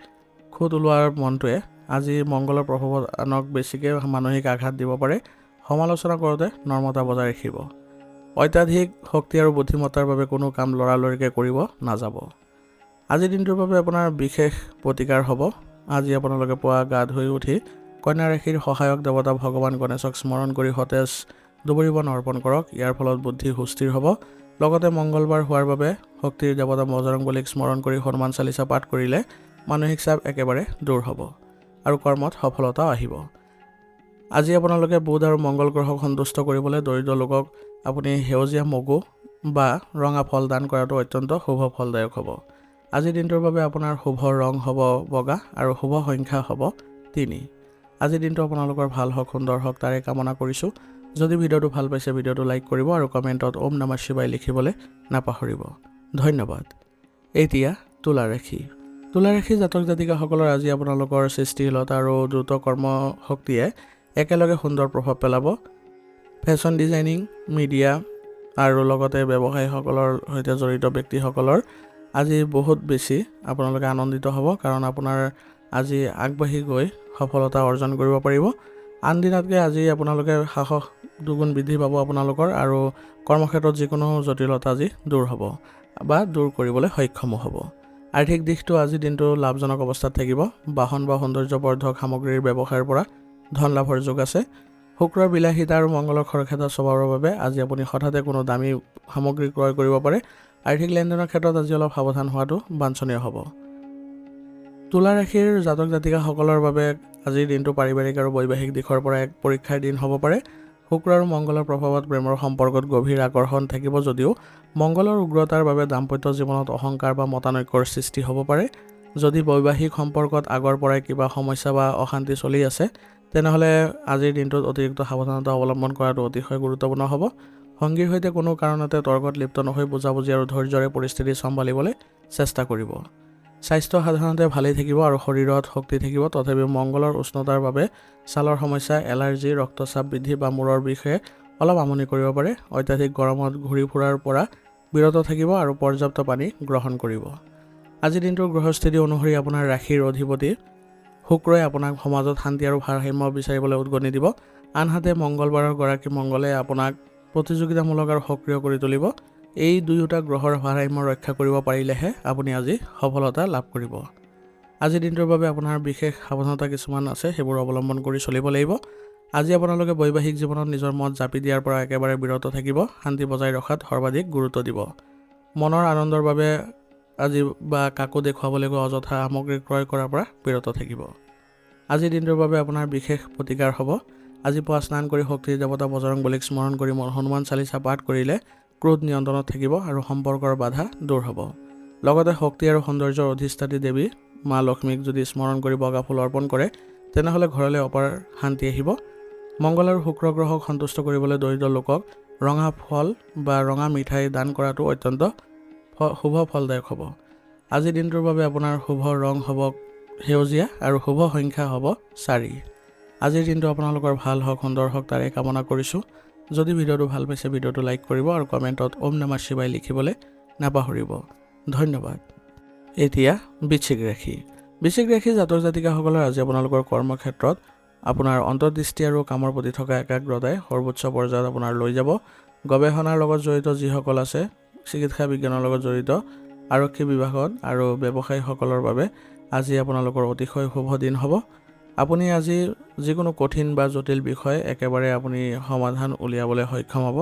খুঁত ওলোৱাৰ মনটোৱে আজি মংগলৰ প্ৰভাৱত আনক বেছিকৈ মানসিক আঘাত দিব পাৰে। সমালোচনা কৰোঁতে নম্ৰতা বজাই ৰাখিব। অত্যাধিক শক্তি আৰু বুদ্ধিমত্তাৰ বাবে কোনো কাম লৰালৰিকৈ কৰিব নাযাব। আজিৰ দিনটোৰ বাবে আপোনাৰ বিশেষ প্ৰতিকাৰ হ'ব। আজি আপোনালোকে পুৱা গা ধুই উঠি কন্যা ৰাশিৰ সহায়ক দেৱতা ভগৱান গণেশক স্মৰণ কৰি সতেজ দুবৰি বন অৰ্পণ কৰক। ইয়াৰ ফলত বুদ্ধি সুস্থিৰ হ'ব। লগতে মংগলবাৰ হোৱাৰ বাবে শক্তিৰ দেৱতা বজৰং বলীক স্মৰণ কৰি হনুমান চালিচা পাঠ কৰিলে মানসিক চাপ একেবাৰে দূৰ হ'ব আৰু কৰ্মত সফলতাও আহিব। আজি আপোনালোকে বুধ আৰু মংগল গ্ৰহক সন্তুষ্ট কৰিবলৈ দৰিদ্ৰ লোকক আপুনি সেউজীয়া মগু বা ৰঙা ফল দান কৰাটো অত্যন্ত শুভ ফলদায়ক হ'ব। আজিৰ দিনটোৰ বাবে আপোনাৰ শুভ ৰং হ'ব বগা আৰু শুভ সংখ্যা হ'ব 3। আজিৰ দিনটো আপোনালোকৰ ভাল হওক, সুন্দৰ হওক তাৰে কামনা কৰিছোঁ। যদি ভিডিঅ'টো ভাল পাইছে ভিডিঅ'টো লাইক কৰিব আৰু কমেণ্টত ওম নমঃ শিৱায় লিখিবলৈ নাপাহৰিব। ধন্যবাদ। এতিয়া তুলা ৰাশি। তুলা ৰাশি জাতক জাতিকাসকলৰ আজি আপোনালোকৰ সৃষ্টিশীলতা আৰু দ্ৰুত কৰ্মশক্তিয়ে একেলগে সুন্দৰ প্ৰভাৱ পেলাব। ফেশ্বন ডিজাইনিং, মিডিয়া আৰু লগতে ব্যৱসায়ীসকলৰ সৈতে জড়িত ব্যক্তিসকলৰ আজি বহুত বেছি আপোনালোকে আনন্দিত হ'ব, কাৰণ আপোনাৰ আজি আগবাঢ়ি গৈ সফলতা অৰ্জন কৰিব পাৰিব। আন দিনতকৈ আজি আপোনালোকে সাহস দুগুণ বৃদ্ধি পাব আপোনালোকৰ, আৰু কৰ্মক্ষেত্ৰত যিকোনো জটিলতা আজি দূৰ হ'ব বা দূৰ কৰিবলৈ সক্ষম হ'ব। আৰ্থিক দিশটো আজিৰ দিনটো লাভজনক অৱস্থাত থাকিব। বাহন বা সৌন্দৰ্যবৰ্ধক সামগ্ৰীৰ ব্যৱসায়ৰ পৰা ধন লাভৰ যোগ আছে। শুক্ৰৰ বিলাসিতা আৰু মংগলৰ খৰখেদা স্বভাৱৰ বাবে আজি আপুনি হঠাতে কোনো দামী সামগ্ৰী ক্ৰয় কৰিব পাৰে। আৰ্থিক লেনদেনৰ ক্ষেত্ৰত আজি অলপ সাৱধান হোৱাটো বাঞ্ছনীয় হ'ব। তুলা ৰাশিৰ জাতক জাতিকাসকলৰ বাবে আজিৰ দিনটো পাৰিবাৰিক আৰু বৈবাহিক দিশৰ পৰা এক পৰীক্ষাৰ দিন হ'ব পাৰে। শুক্ৰ আৰু মংগলৰ প্ৰভাৱত প্ৰেমৰ সম্পৰ্কত গভীৰ আকৰ্ষণ থাকিব, যদিও মংগলৰ উগ্ৰতাৰ বাবে দাম্পত্য জীৱনত অহংকাৰ বা মতানৈক্যৰ সৃষ্টি হ'ব পাৰে। যদি বৈবাহিক সম্পৰ্কত আগৰ পৰাই কিবা সমস্যা বা অশান্তি চলি আছে, তেনেহ'লে আজিৰ দিনটোত অতিৰিক্ত সাৱধানতা অৱলম্বন কৰাটো অতিশয় গুৰুত্বপূৰ্ণ হ'ব। সংগীৰ সৈতে কোনো কাৰণতে তৰ্কত লিপ্ত নহৈ বুজাবুজি আৰু ধৈৰ্যৰে পৰিস্থিতি চম্ভালিবলৈ চেষ্টা কৰিব। স্বাস্থ্য সাধাৰণতে ভালেই থাকিব আৰু শৰীৰত শক্তি থাকিব, তথাপিও মংগলৰ উষ্ণতাৰ বাবে ছালৰ সমস্যা, এলাৰ্জি, ৰক্তচাপ বৃদ্ধি বা মূৰৰ বিষে অলপ আমনি কৰিব পাৰে। অত্যাধিক গৰমত ঘূৰি ফুৰাৰ পৰা বিৰত থাকিব আৰু পৰ্যাপ্ত পানী গ্ৰহণ কৰিব। আজিৰ দিনটোৰ গ্ৰহস্থিতি অনুসৰি আপোনাৰ ৰাশিৰ অধিপতি শুক্ৰই আপোনাক সমাজত শান্তি আৰু ভাৰসাম্য বিচাৰিবলৈ উদগনি দিব। আনহাতে মংগলবাৰৰ গৰাকী মংগলে আপোনাক প্ৰতিযোগিতামূলক আৰু সক্ৰিয় কৰি তুলিব। এই দুয়োটা গ্ৰহৰ ভাৰসাম্য ৰক্ষা কৰিব পাৰিলেহে আপুনি আজি সফলতা লাভ কৰিব। আজিৰ দিনটোৰ বাবে আপোনাৰ বিশেষ সাৱধানতা কিছুমান আছে, সেইবোৰ অৱলম্বন কৰি চলিব লাগিব। আজি আপোনালোকে বৈবাহিক জীৱনত নিজৰ মত জাপি দিয়াৰ পৰা একেবাৰে বিৰত থাকিব। শান্তি বজাই ৰখাত সৰ্বাধিক গুৰুত্ব দিব। মনৰ আনন্দৰ বাবে আজি বা কাকো দেখুৱাবলৈ গৈ অযথা সামগ্ৰী ক্ৰয় কৰাৰ পৰা বিৰত থাকিব। আজিৰ দিনটোৰ বাবে আপোনাৰ বিশেষ প্ৰতিকাৰ হ'ব। আজি পুৱা স্নান কৰি শক্তিৰ দেৱতা বজৰংবলীক স্মৰণ কৰি হনুমান চালিচা পাঠ কৰিলে ক্ৰোধ নিয়ন্ত্ৰণত থাকিব আৰু সম্পৰ্কৰ বাধা দূৰ হ'ব। লগতে শক্তি আৰু সৌন্দৰ্যৰ অধিষ্ঠাত্ৰী দেৱী মা লক্ষ্মীক যদি স্মৰণ কৰি বগা ফুল অৰ্পণ কৰে তেনেহ'লে ঘৰলৈ অপাৰ শান্তি আহিব। মংগল আৰু শুক্ৰ গ্ৰহক সন্তুষ্ট কৰিবলৈ দৰিদ্ৰ লোকক ৰঙা ফল বা ৰঙা মিঠাই দান কৰাটো অত্যন্ত শুভ ফলদায়ক হ'ব। আজিৰ দিনটোৰ বাবে আপোনাৰ শুভ ৰং হ'ব সেউজীয়া আৰু শুভ সংখ্যা হ'ব 4। আজিৰ দিনটো আপোনালোকৰ ভাল হওক, সুন্দৰ হওক তাৰে কামনা কৰিছোঁ। যদি ভিডিঅ'টো ভাল পাইছে ভিডিঅ'টো লাইক কৰিব আৰু কমেণ্টত ওম নমঃ শিৱায় লিখিবলৈ নাপাহৰিব। ধন্যবাদ। এতিয়া বৃশ্চিক ৰাশি। বৃশ্চিক ৰাশি জাতক জাতিকাসকলৰ আজি আপোনালোকৰ কৰ্মক্ষেত্ৰত আপোনাৰ অন্তৰ্দৃষ্টি আৰু কামৰ প্ৰতি থকা একাগ্ৰতাই সৰ্বোচ্চ পৰ্যায়ত আপোনাৰ লৈ যাব। গৱেষণাৰ লগত জড়িত যিসকল আছে, চিকিৎসা বিজ্ঞানৰ লগত জড়িত, আৰক্ষী বিভাগত আৰু ব্যৱসায়ীসকলৰ বাবে আজি আপোনালোকৰ অতিশয় শুভ দিন হ'ব। আপুনি আজি যিকোনো কঠিন বা জটিল বিষয় একেবাৰে আপুনি সমাধান উলিয়াবলৈ সক্ষম হ'ব।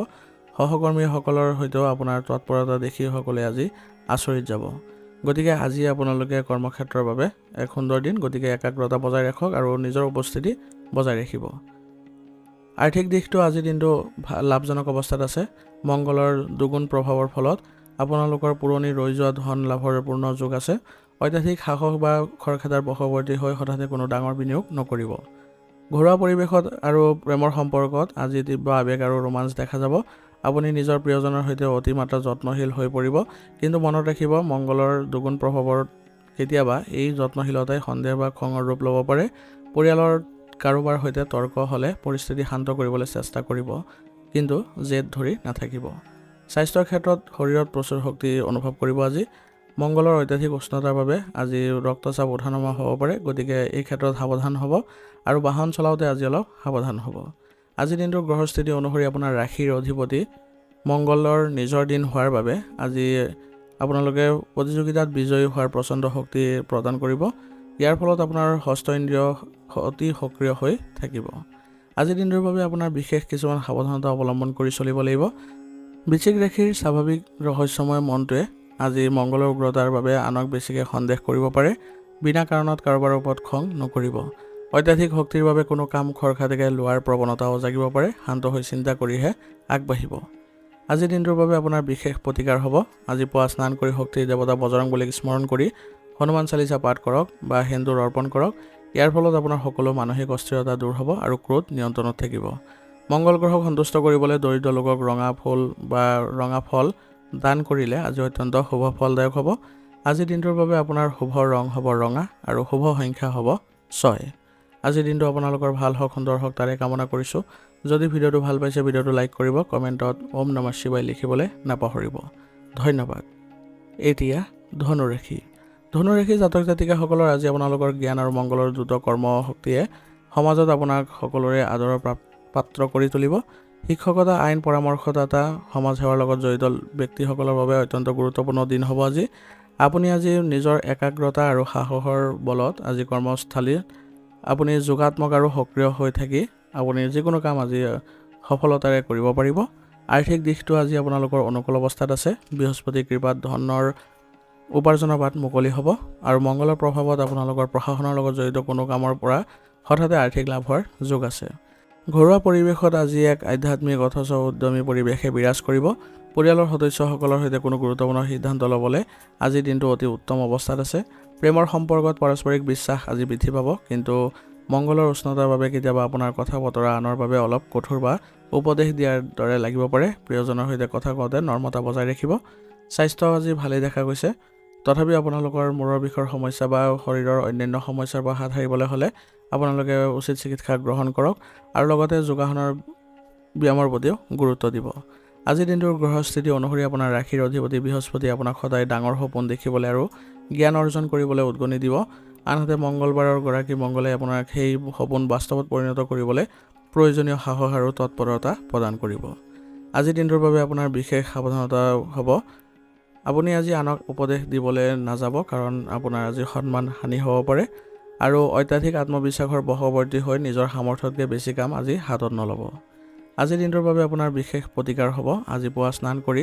সহকৰ্মীসকলৰ সৈতেও আপোনাৰ তৎপৰতা দেখি সকলোৱে আজি আচৰিত যাব। গতিকে আজি আপোনালোকে কৰ্মক্ষেত্ৰৰ বাবে এক সুন্দৰ দিন। গতিকে একাগ্ৰতা বজাই ৰাখক আৰু নিজৰ উপস্থিতি বজাই ৰাখিব। আৰ্থিক দিশটো আজিৰ দিনটো লাভজনক অৱস্থাত আছে। মংগলৰ দুগুণ প্ৰভাৱৰ ফলত আপোনালোকৰ পুৰণি ৰৈ যোৱা ধন লাভৰ পূৰ্ণ যোগ আছে। অত্যাধিক সাহস বা খৰখেদাৰ বশৱৰ্তী হৈ হঠাতে কোনো ডাঙৰ বিনিয়োগ নকৰিব। ঘৰুৱা পৰিৱেশত আৰু প্ৰেমৰ সম্পৰ্কত আজি তীব্ৰ আৱেগ আৰু ৰোমাঞ্চ দেখা যাব। আপুনি নিজৰ প্ৰিয়জনৰ সৈতে অতিমাত্ৰা যত্নশীল হৈ পৰিব। কিন্তু মনত ৰাখিব, মংগলৰ দুগুণ প্ৰভাৱৰ কেতিয়াবা এই যত্নশীলতাই সন্দেহ বা খঙৰ ৰূপ ল'ব পাৰে। পৰিয়ালৰ কাৰোবাৰ সৈতে তৰ্ক হ'লে পৰিস্থিতি শান্ত কৰিবলৈ চেষ্টা কৰিব, কিন্তু জেদ ধৰি নাথাকিব। স্বাস্থ্যৰ ক্ষেত্ৰত শৰীৰত প্ৰচুৰ শক্তি অনুভৱ কৰিব আজি। মংগলৰ অত্যাধিক উষ্ণতাৰ বাবে আজি ৰক্তচাপ উঠানমা হ'ব পাৰে। গতিকে এই ক্ষেত্ৰত সাৱধান হ'ব আৰু বাহন চলাওঁতে আজি অলপ সাৱধান হ'ব। আজিৰ দিনটোৰ গ্ৰহস্থিতি অনুসৰি আপোনাৰ ৰাশিৰ অধিপতি মংগলৰ নিজৰ দিন হোৱাৰ বাবে আজি আপোনালোকে প্ৰতিযোগিতাত বিজয়ী হোৱাৰ প্ৰচণ্ড শক্তি প্ৰদান কৰিব। ইয়াৰ ফলত আপোনাৰ হস্ত ইন্দ্ৰিয় অতি সক্ৰিয় হৈ থাকিব। আজিৰ দিনটোৰ বাবে আপোনাৰ বিশেষ কিছুমান সাৱধানতা অৱলম্বন কৰি চলিব লাগিব। বৃশ্চিক ৰাশিৰ স্বাভাৱিক ৰহস্যময় মনটোৱে আজি মংগলৰ উগ্ৰতাৰ বাবে আনক বেছিকৈ সন্দেহ কৰিব পাৰে। বিনা কাৰণত কাৰোবাৰ ওপৰত খং নকৰিব। অত্যাধিক শক্তিৰ বাবে কোনো কাম খৰখাদেকে লোৱাৰ প্ৰৱণতাও জাগিব পাৰে। শান্ত হৈ চিন্তা কৰিহে আগবাঢ়িব। আজিৰ দিনটোৰ বাবে আপোনাৰ বিশেষ প্ৰতিকাৰ হ'ব। আজি পুৱা স্নান কৰি শক্তিৰ দেৱতা বজৰংবলীক স্মৰণ কৰি হনুমান চালিচা পাঠ কৰক বা সেন্দুৰ অৰ্পণ কৰক। ইয়াৰ ফলত আপোনাৰ সকলো মানসিক অস্থিৰতা দূৰ হ'ব আৰু ক্ৰোধ নিয়ন্ত্ৰণত থাকিব। মংগল গ্ৰহক সন্তুষ্ট কৰিবলৈ দৰিদ্ৰ লোকক ৰঙা ফুল বা ৰঙা ফল দান কৰিলে আজি অত্যন্ত শুভ ফলদায়ক হ'ব। আজিৰ দিনটোৰ বাবে আপোনাৰ শুভ ৰং হ'ব ৰঙা আৰু শুভ সংখ্যা হ'ব 6। আজিৰ দিনটো আপোনালোকৰ ভাল হওক, সুন্দৰ হওক তাৰে কামনা কৰিছোঁ। যদি ভিডিঅ'টো ভাল পাইছে ভিডিঅ'টো লাইক কৰিব, কমেণ্টত ওম নমঃ শিৱায় লিখিবলৈ নাপাহৰিব। ধন্যবাদ। এতিয়া ধনুৰাশি। ধনুৰাশি জাতক জাতিকাসকলৰ আজি আপোনালোকৰ জ্ঞান আৰু মংগলৰ দ্ৰুত কৰ্মশক্তিয়ে সমাজত আপোনাক সকলোৰে আদৰৰ পাত্ৰ কৰি তুলিব। শিক্ষকতা, আইন, পৰামৰ্শদাতা, সমাজ সেৱাৰ লগত জড়িত ব্যক্তিসকলৰ বাবে অত্যন্ত গুৰুত্বপূৰ্ণ দিন হ'ব আজি। আপুনি আজি নিজৰ একাগ্ৰতা আৰু সাহসৰ বলত আজি কৰ্মস্থলীত আপুনি যোগাত্মক আৰু সক্ৰিয় হৈ থাকি আপুনি যিকোনো কাম আজি সফলতাৰে কৰিব পাৰিব। আৰ্থিক দিশটো আজি আপোনালোকৰ অনুকূল অৱস্থাত আছে। বৃহস্পতিৰ কৃপাত ধনৰ উপাৰ্জনৰ বাট মুকলি হ'ব আৰু মংগলৰ প্ৰভাৱত আপোনালোকৰ প্ৰশাসনৰ লগত জড়িত কোনো কামৰ পৰা হঠাতে আৰ্থিক লাভ হোৱাৰ যোগ আছে। ঘৰুৱা পৰিৱেশত আজি এক আধ্যাত্মিক অথচ উদ্যমী পৰিৱেশে বিৰাজ কৰিব। পৰিয়ালৰ সদস্যসকলৰ সৈতে কোনো গুৰুত্বপূৰ্ণ সিদ্ধান্ত ল'বলৈ আজিৰ দিনটো অতি উত্তম অৱস্থাত আছে। প্ৰেমৰ সম্পৰ্কত পাৰস্পৰিক বিশ্বাস আজি বৃদ্ধি পাব, কিন্তু মংগলৰ উষ্ণতাৰ বাবে কেতিয়াবা আপোনাৰ কথা বতৰা আনৰ বাবে অলপ কঠোৰ বা উপদেশ দিয়াৰ দৰে লাগিব পাৰে। প্ৰিয়জনৰ সৈতে কথা কওঁতে নম্ৰতা বজাই ৰাখিব। স্বাস্থ্য আজি ভালেই দেখা গৈছে। তথাপি আপোনালোকৰ মূৰৰ বিষৰ সমস্যা বা শৰীৰৰ অন্যান্য সমস্যাৰ পৰা হাত সাৰিবলৈ হ'লে আপোনালোকে উচিত চিকিৎসা গ্ৰহণ কৰক আৰু লগতে যোগাসনৰ ব্যায়ামৰ প্ৰতিও গুৰুত্ব দিব। আজিৰ দিনটোৰ গ্ৰহস্থিতি অনুসৰি আপোনাৰ ৰাশিৰ অধিপতি বৃহস্পতি আপোনাক সদায় ডাঙৰ সপোন দেখিবলৈ আৰু জ্ঞান অৰ্জন কৰিবলৈ উদগনি দিব। আনহাতে মংগলবাৰৰ গৰাকী মংগলে আপোনাক সেই সপোন বাস্তৱত পৰিণত কৰিবলৈ প্ৰয়োজনীয় সাহস আৰু তৎপৰতা প্ৰদান কৰিব। আজিৰ দিনটোৰ বাবে আপোনাৰ বিশেষ সাৱধানতা হ'ব। আপুনি আজি আনক উপদেশ দিবলৈ নাযাব, কাৰণ আপোনাৰ আজি সন্মান হানি হ'ব পাৰে। আৰু অত্যাধিক আত্মবিশ্বাসৰ বশৱৰ্তী হৈ নিজৰ সামৰ্থ্যতকৈ বেছি কাম আজি হাতত নল'ব। আজিৰ দিনটোৰ বাবে আপোনাৰ বিশেষ প্ৰতিকাৰ হ'ব। আজি পুৱা স্নান কৰি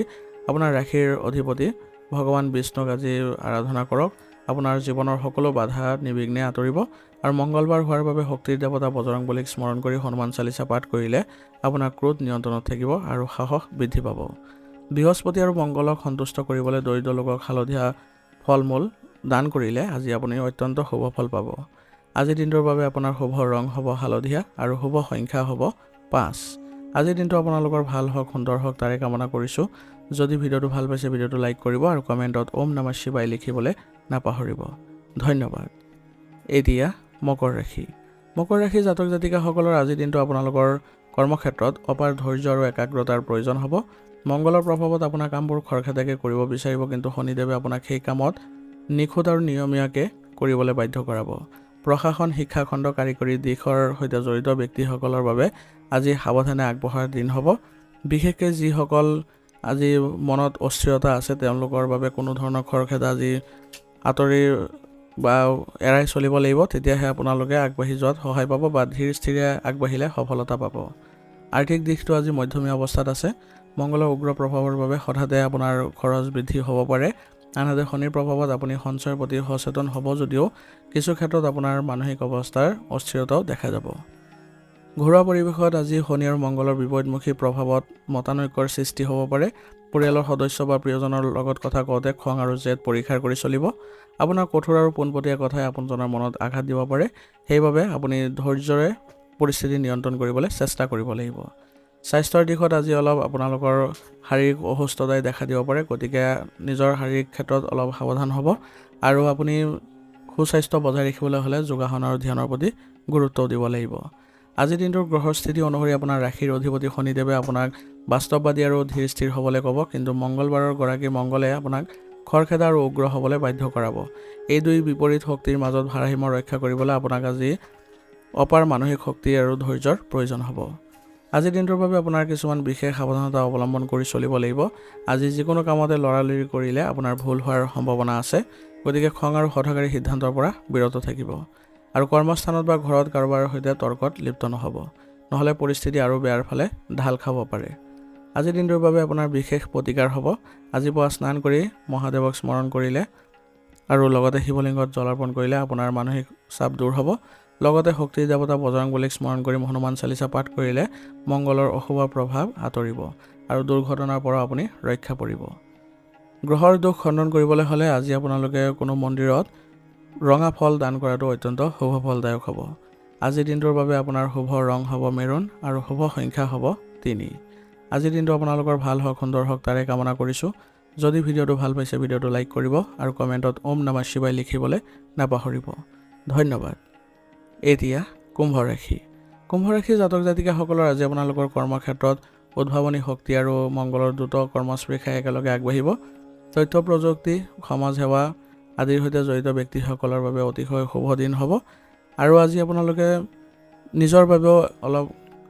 আপোনাৰ ৰাশিৰ অধিপতি ভগৱান বিষ্ণুক আজি আৰাধনা কৰক। আপোনাৰ জীৱনৰ সকলো বাধা নিৰ্বিঘ্নে আঁতৰিব। আৰু মংগলবাৰ হোৱাৰ বাবে শক্তিৰ দেৱতা বজৰংবলীক স্মৰণ কৰি হনুমান চালিচা পাঠ কৰিলে আপোনাৰ ক্ৰোধ নিয়ন্ত্ৰণত থাকিব আৰু সাহস বৃদ্ধি পাব। বৃহস্পতি আৰু মংগলক সন্তুষ্ট কৰিবলৈ দৰিদ্ৰ লোকক হালধীয়া ফল মূল দান কৰিলে আজি আপুনি অত্যন্ত শুভ ফল পাব। আজিৰ দিনটোৰ বাবে আপোনাৰ শুভ ৰং হ'ব হালধীয়া আৰু শুভ সংখ্যা হ'ব 5। আজিৰ দিনটো আপোনালোকৰ ভাল হওক, সুন্দৰ হওক তাৰে কামনা কৰিছোঁ। যদি ভিডিঅ'টো ভাল পাইছে ভিডিঅ'টো লাইক কৰিব আৰু কমেণ্টত ওম নমঃ শিৱায় লিখিবলৈ নাপাহৰিব। ধন্যবাদ। এতিয়া মকৰ ৰাশি। মকৰ ৰাশি জাতক জাতিকাসকলৰ আজিৰ দিনটো আপোনালোকৰ কৰ্মক্ষেত্ৰত অপাৰ ধৈৰ্য আৰু একাগ্ৰতাৰ প্ৰয়োজন হ'ব। মংগলৰ প্ৰভাৱত আপোনাৰ কামবোৰ খৰখেদাকৈ কৰিব বিচাৰিব, কিন্তু শনিদেৱে আপোনাক সেই কামত নিখুঁত আৰু নিয়মীয়াকৈ কৰিবলৈ বাধ্য কৰাব। প্ৰশাসন, শিক্ষাখণ্ড, কাৰিকৰী দিশৰ সৈতে জড়িত ব্যক্তিসকলৰ বাবে আজি সাৱধানে আগবঢ়াৰ দিন হ'ব। বিশেষকৈ যিসকল আজি মনত অস্থিৰতা আছে তেওঁলোকৰ বাবে কোনো ধৰণৰ খৰখেদা আজি আঁতৰি বা এৰাই চলিব লাগিব, তেতিয়াহে আপোনালোকে আগবাঢ়ি যোৱাত সহায় পাব বা ধীৰ স্থিৰে আগবাঢ়িলে সফলতা পাব। আৰ্থিক দিশটো আজি মধ্যমীয়া অৱস্থাত আছে। মংগলৰ উগ্ৰ প্ৰভাৱৰ বাবে হঠাতে আপোনাৰ খৰচ বৃদ্ধি হ'ব পাৰে। আনহাতে শনিৰ প্ৰভাৱত আপুনি সঞ্চয়ৰ প্ৰতি সচেতন হ'ব যদিও কিছু ক্ষেত্ৰত আপোনাৰ মানসিক অৱস্থাৰ অস্থিৰতাও দেখা যাব। ঘৰুৱা পৰিৱেশত আজি শনি আৰু মংগলৰ বিপৰীতমুখী প্ৰভাৱত মতানৈক্যৰ সৃষ্টি হ'ব পাৰে। পৰিয়ালৰ সদস্য বা প্ৰিয়জনৰ লগত কথা কওঁতে খং আৰু জেদ পৰীক্ষা কৰি চলিব। আপোনাৰ কঠোৰ আৰু পোনপটীয়া কথাই আপোনজনৰ মনত আঘাত দিব পাৰে। সেইবাবে আপুনি ধৈৰ্যৰে পৰিস্থিতি নিয়ন্ত্ৰণ কৰিবলৈ চেষ্টা কৰিব লাগিব। স্বাস্থ্যৰ দিশত আজি অলপ আপোনালোকৰ শাৰীৰিক অসুস্থতাই দেখা দিব পাৰে, গতিকে নিজৰ শাৰীৰিক ক্ষেত্ৰত অলপ সাৱধান হ'ব। আৰু আপুনি সুস্বাস্থ্য বজাই ৰাখিবলৈ হ'লে যোগাসন আৰু ধ্যানৰ প্ৰতি গুৰুত্ব দিব লাগিব। আজিৰ দিনটোৰ গ্ৰহৰ স্থিতি অনুসৰি আপোনাৰ ৰাশিৰ অধিপতি শনিদেৱে আপোনাক বাস্তৱবাদী আৰু ধীৰ স্থিৰ হ'বলৈ ক'ব, কিন্তু মংগলবাৰৰ গৰাকী মংগলে আপোনাক খৰখেদা আৰু উগ্ৰ হ'বলৈ বাধ্য কৰাব। এই দুই বিপৰীত শক্তিৰ মাজত ভাৰসাম্য ৰক্ষা কৰিবলৈ আপোনাক আজি অপাৰ মানসিক শক্তি আৰু ধৈৰ্যৰ প্ৰয়োজন হ'ব। আজিৰ দিনটোৰ বাবে আপোনাৰ কিছুমান বিশেষ সাৱধানতা অৱলম্বন কৰি চলিব লাগিব। আজি যিকোনো কামতে লৰালৰি কৰিলে আপোনাৰ ভুল হোৱাৰ সম্ভাৱনা আছে, গতিকে খং আৰু হঠকাৰী সিদ্ধান্তৰ পৰা বিৰত থাকিব। আৰু কৰ্মস্থানত বা ঘৰত কাৰোবাৰ সৈতে তৰ্কত লিপ্ত নহ'ব, নহ'লে পৰিস্থিতি আৰু বেয়াৰ ফালে ঢাল খাব পাৰে। আজিৰ দিনটোৰ বাবে আপোনাৰ বিশেষ প্ৰতিকাৰ হ'ব। আজি পুৱা স্নান কৰি মহাদেৱক স্মৰণ কৰিলে আৰু লগতে শিৱলিংগত জল অৰ্পণ কৰিলে আপোনাৰ মানসিক চাপ দূৰ হ'ব। লগতে শক্তিৰ দেৱতা বজৰংবলীক স্মৰণ কৰি হনুমান চালিচা পাঠ কৰিলে মংগলৰ অশুভ প্ৰভাৱ আঁতৰিব আৰু দুৰ্ঘটনাৰ পৰা আপুনি ৰক্ষা পৰিব। গ্ৰহৰ দোষ খণ্ডন কৰিবলৈ হ'লে আজি আপোনালোকে কোনো মন্দিৰত ৰঙা ফল দান কৰাটো অত্যন্ত শুভ ফলদায়ক হ'ব। আজিৰ দিনটোৰ বাবে আপোনাৰ শুভ ৰং হ'ব মেৰুন আৰু শুভ সংখ্যা হ'ব 3। আজিৰ দিনটো আপোনালোকৰ ভাল হওক, সুন্দৰ হওক তাৰে কামনা কৰিছোঁ। যদি ভিডিঅ'টো ভাল পাইছে ভিডিঅ'টো লাইক কৰিব আৰু কমেণ্টত ওম নমঃ শিৱায় লিখিবলৈ নাপাহৰিব। ধন্যবাদ। এতিয়া কুম্ভ ৰাশি। কুম্ভ ৰাশি জাতক জাতিকাসকলৰ আজি আপোনালোকৰ কৰ্মক্ষেত্ৰত উদ্ভাৱনী শক্তি আৰু মংগলৰ দ্ৰুত কৰ্মস্পৃশাই একেলগে আগবাঢ়িব। তথ্য প্ৰযুক্তি, সমাজ সেৱা আদিৰ সৈতে জড়িত ব্যক্তিসকলৰ বাবে অতিশয় শুভ দিন হ'ব। আৰু আজি আপোনালোকে নিজৰ বাবেও অলপ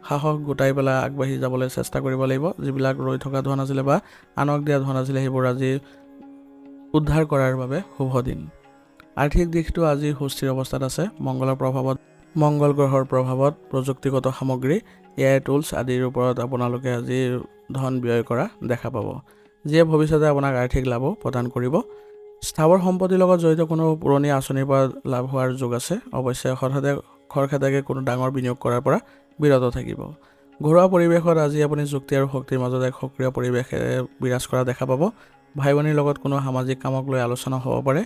সাহস গোটাই পেলাই আগবাঢ়ি যাবলৈ চেষ্টা কৰিব লাগিব। যিবিলাক ৰৈ থকা ধন আছিলে বা আনক দিয়া ধন আছিলে সেইবোৰ আজি উদ্ধাৰ কৰাৰ বাবে শুভ দিন। আৰ্থিক দিশটো আজি সুস্থিৰ অৱস্থাত আছে। মংগল গ্ৰহৰ প্ৰভাৱত প্ৰযুক্তিগত সামগ্ৰী, AI টুলছ আদিৰ ওপৰত আপোনালোকে আজি ধন ব্যয় কৰা দেখা পাব, যিয়ে ভৱিষ্যতে আপোনাক আৰ্থিক লাভো প্ৰদান কৰিব। স্থাৱৰ সম্পত্তিৰ লগত জড়িত কোনো পুৰণি আঁচনিৰ পৰা লাভ হোৱাৰ যোগ আছে। অৱশ্যে হঠাতে খৰখেদাকৈ কোনো ডাঙৰ বিনিয়োগ কৰাৰ পৰা বিৰত থাকিব। ঘৰুৱা পৰিৱেশত আজি আপুনি যুক্তি আৰু শক্তিৰ মাজত এক সক্ৰিয় পৰিৱেশে বিৰাজ কৰা দেখা পাব। ভাই ভনীৰ লগত কোনো সামাজিক কামক লৈ আলোচনা হ'ব পাৰে।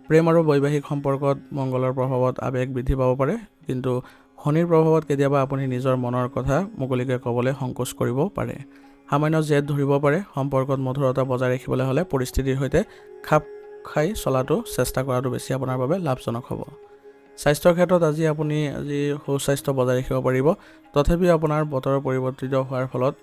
প্ৰেম আৰু বৈবাহিক সম্পৰ্কত মংগলৰ প্ৰভাৱত আৱেগ বৃদ্ধি পাব পাৰে, কিন্তু শনিৰ প্ৰভাৱত কেতিয়াবা আপুনি নিজৰ মনৰ কথা মুকলিকৈ ক'বলৈ সংকোচ কৰিব পাৰে। সামান্য জেদ ধৰিব পাৰে। সম্পৰ্কত মধুৰতা বজাই ৰাখিবলৈ হ'লে পৰিস্থিতিৰ সৈতে খাপ খাই চলাটো চেষ্টা কৰাটো বেছি আপোনাৰ বাবে লাভজনক হ'ব। স্বাস্থ্যৰ ক্ষেত্ৰত আজি আপুনি সুস্বাস্থ্য বজাই ৰাখিব পাৰিব। তথাপিও আপোনাৰ বতৰ পৰিৱৰ্তিত হোৱাৰ ফলত